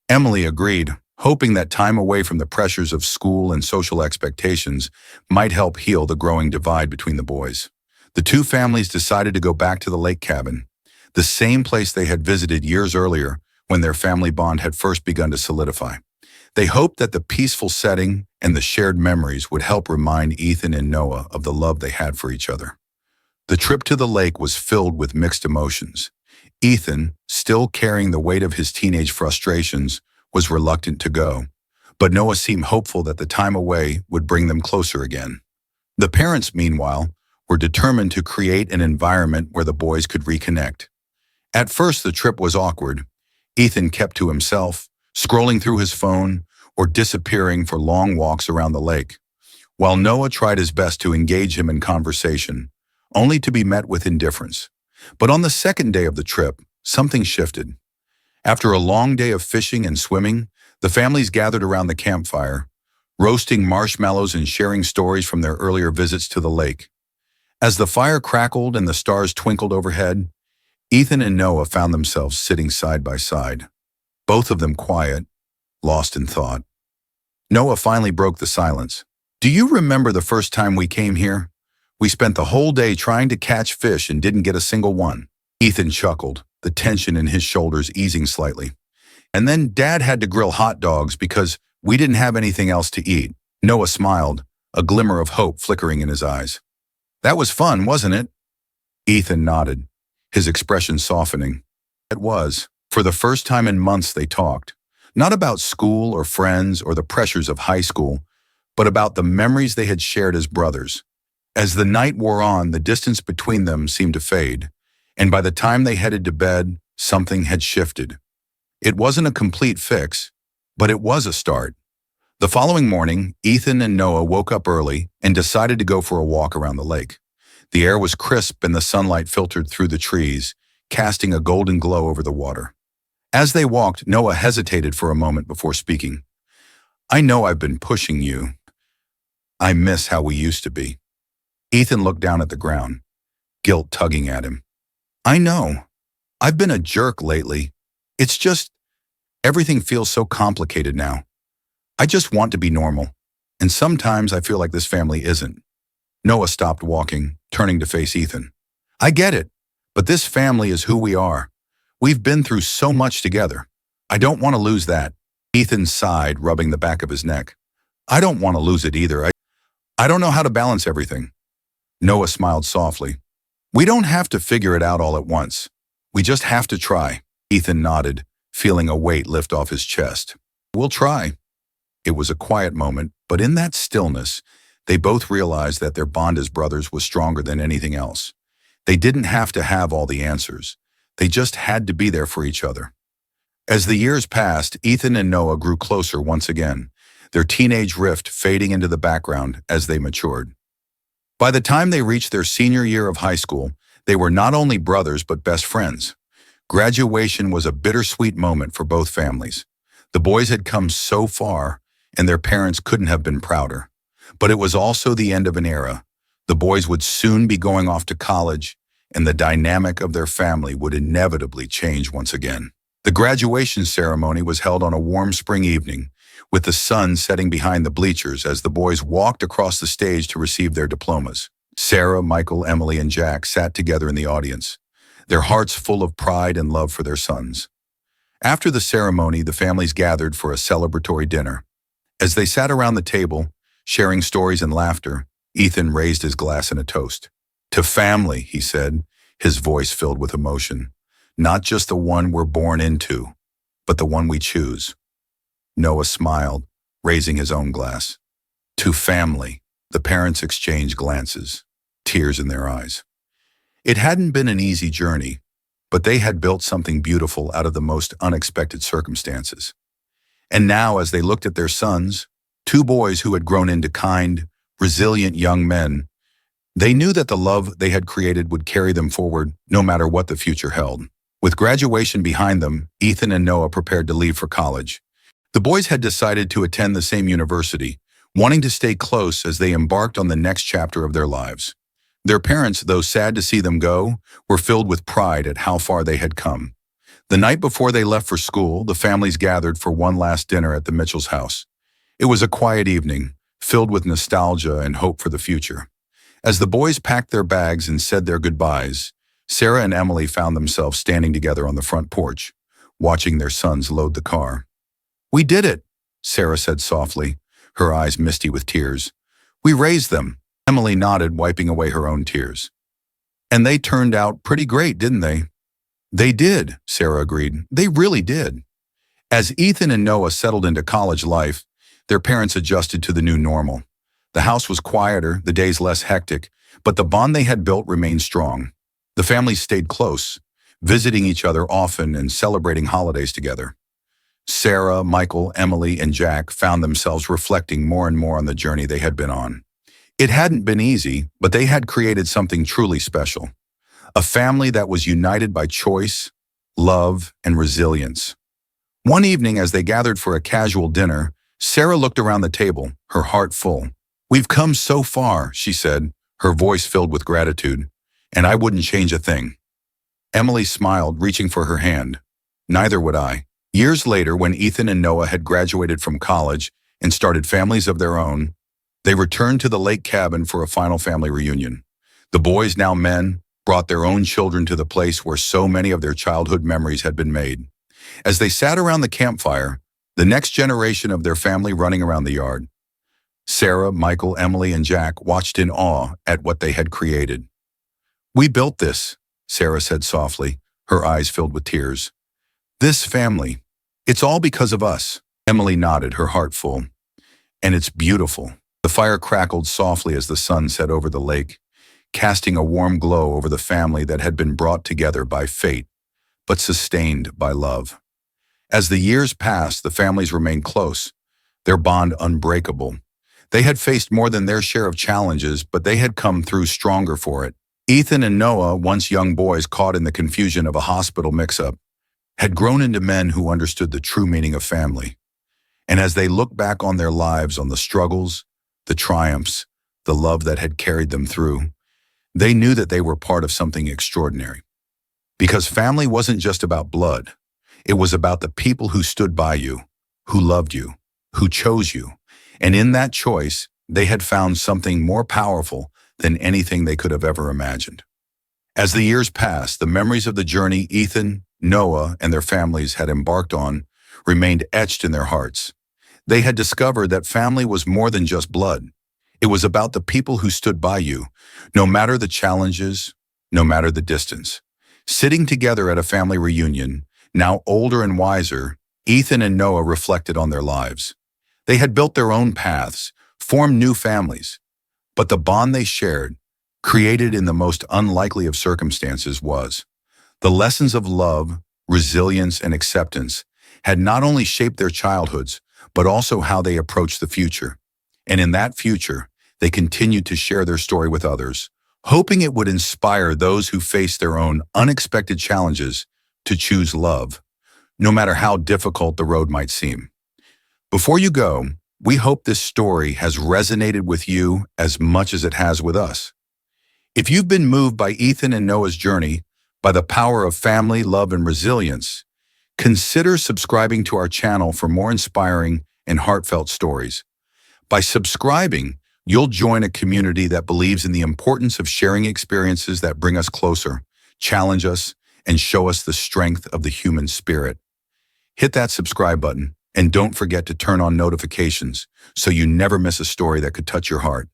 Emily agreed, hoping that time away from the pressures of school and social expectations might help heal the growing divide between the boys. The two families decided to go back to the lake cabin, the same place they had visited years earlier when their family bond had first begun to solidify. They hoped that the peaceful setting and the shared memories would help remind Ethan and Noah of the love they had for each other. The trip to the lake was filled with mixed emotions. Ethan, still carrying the weight of his teenage frustrations, was reluctant to go, but Noah seemed hopeful that the time away would bring them closer again. The parents, meanwhile, were determined to create an environment where the boys could reconnect. At first, the trip was awkward. Ethan kept to himself, scrolling through his phone or disappearing for long walks around the lake, while Noah tried his best to engage him in conversation, only to be met with indifference. But on the second day of the trip, something shifted. After a long day of fishing and swimming, the families gathered around the campfire, roasting marshmallows and sharing stories from their earlier visits to the lake. As the fire crackled and the stars twinkled overhead, Ethan and Noah found themselves sitting side by side, both of them quiet, lost in thought. Noah finally broke the silence. "Do you remember the first time we came here? We spent the whole day trying to catch fish and didn't get a single one." Ethan chuckled, the tension in his shoulders easing slightly. "And then Dad had to grill hot dogs because we didn't have anything else to eat." Noah smiled, a glimmer of hope flickering in his eyes. "That was fun, wasn't it?" Ethan nodded, his expression softening. It was. For the first time in months they talked, not about school or friends or the pressures of high school, but about the memories they had shared as brothers. As the night wore on, the distance between them seemed to fade, and by the time they headed to bed, something had shifted. It wasn't a complete fix, but it was a start. The following morning, Ethan and Noah woke up early and decided to go for a walk around the lake. The air was crisp and the sunlight filtered through the trees, casting a golden glow over the water. As they walked, Noah hesitated for a moment before speaking. "I know I've been pushing you. I miss how we used to be." Ethan looked down at the ground, guilt tugging at him. "I know. I've been a jerk lately. It's just, everything feels so complicated now. I just want to be normal, and sometimes I feel like this family isn't." Noah stopped walking, turning to face Ethan. "I get it, but this family is who we are. We've been through so much together. I don't want to lose that." Ethan sighed, rubbing the back of his neck. "I don't want to lose it either. I don't know how to balance everything." Noah smiled softly. "We don't have to figure it out all at once. We just have to try." Ethan nodded, feeling a weight lift off his chest. "We'll try." It was a quiet moment, but in that stillness, they both realized that their bond as brothers was stronger than anything else. They didn't have to have all the answers. They just had to be there for each other. As the years passed, Ethan and Noah grew closer once again, their teenage rift fading into the background as they matured. By the time they reached their senior year of high school, they were not only brothers but best friends. Graduation was a bittersweet moment for both families. The boys had come so far, and their parents couldn't have been prouder. But it was also the end of an era. The boys would soon be going off to college, and the dynamic of their family would inevitably change once again. The graduation ceremony was held on a warm spring evening, with the sun setting behind the bleachers as the boys walked across the stage to receive their diplomas. Sarah, Michael, Emily, and Jack sat together in the audience, their hearts full of pride and love for their sons. After the ceremony, the families gathered for a celebratory dinner. As they sat around the table, sharing stories and laughter, Ethan raised his glass in a toast. To family, he said, his voice filled with emotion. Not just the one we're born into, but the one we choose. Noah smiled, raising his own glass. To family, the parents exchanged glances, tears in their eyes. It hadn't been an easy journey, but they had built something beautiful out of the most unexpected circumstances. And now, as they looked at their sons, two boys who had grown into kind, resilient young men, they knew that the love they had created would carry them forward no matter what the future held. With graduation behind them, Ethan and Noah prepared to leave for college. The boys had decided to attend the same university, wanting to stay close as they embarked on the next chapter of their lives. Their parents, though sad to see them go, were filled with pride at how far they had come. The night before they left for school, the families gathered for one last dinner at the Mitchell's house. It was a quiet evening, filled with nostalgia and hope for the future. As the boys packed their bags and said their goodbyes, Sarah and Emily found themselves standing together on the front porch, watching their sons load the car. "We did it," Sarah said softly, her eyes misty with tears. "We raised them." Emily nodded, wiping away her own tears. "And they turned out pretty great, didn't they?" "They did," Sarah agreed. "They really did." As Ethan and Noah settled into college life, their parents adjusted to the new normal. The house was quieter, the days less hectic, but the bond they had built remained strong. The families stayed close, visiting each other often and celebrating holidays together. Sarah, Michael, Emily, and Jack found themselves reflecting more and more on the journey they had been on. It hadn't been easy, but they had created something truly special. A family that was united by choice, love, and resilience. One evening, as they gathered for a casual dinner, Sarah looked around the table, her heart full. "We've come so far," she said, her voice filled with gratitude, "and I wouldn't change a thing." Emily smiled, reaching for her hand. "Neither would I." Years later, when Ethan and Noah had graduated from college and started families of their own, they returned to the lake cabin for a final family reunion. The boys, now men, brought their own children to the place where so many of their childhood memories had been made. As they sat around the campfire, the next generation of their family running around the yard, Sarah, Michael, Emily, and Jack watched in awe at what they had created. "We built this," Sarah said softly, her eyes filled with tears. "This family, it's all because of us." Emily nodded, her heart full. "And it's beautiful." The fire crackled softly as the sun set over the lake, casting a warm glow over the family that had been brought together by fate, but sustained by love. As the years passed, the families remained close, their bond unbreakable. They had faced more than their share of challenges, but they had come through stronger for it. Ethan and Noah, once young boys caught in the confusion of a hospital mix-up, had grown into men who understood the true meaning of family. And as they looked back on their lives, on the struggles, the triumphs, the love that had carried them through, they knew that they were part of something extraordinary. Because family wasn't just about blood. It was about the people who stood by you, who loved you, who chose you. And in that choice, they had found something more powerful than anything they could have ever imagined. As the years passed, the memories of the journey Ethan, Noah, and their families had embarked on remained etched in their hearts. They had discovered that family was more than just blood. It was about the people who stood by you, no matter the challenges, no matter the distance. Sitting together at a family reunion, now older and wiser, Ethan and Noah reflected on their lives. They had built their own paths, formed new families, but the bond they shared, created in the most unlikely of circumstances, was the lessons of love, resilience, and acceptance had not only shaped their childhoods, but also how they approached the future. And in that future, they continued to share their story with others, hoping it would inspire those who face their own unexpected challenges to choose love, no matter how difficult the road might seem. Before you go, we hope this story has resonated with you as much as it has with us. If you've been moved by Ethan and Noah's journey, by the power of family, love, and resilience, consider subscribing to our channel for more inspiring and heartfelt stories. By subscribing, you'll join a community that believes in the importance of sharing experiences that bring us closer, challenge us, and show us the strength of the human spirit. Hit that subscribe button And don't forget to turn on notifications so you never miss a story that could touch your heart.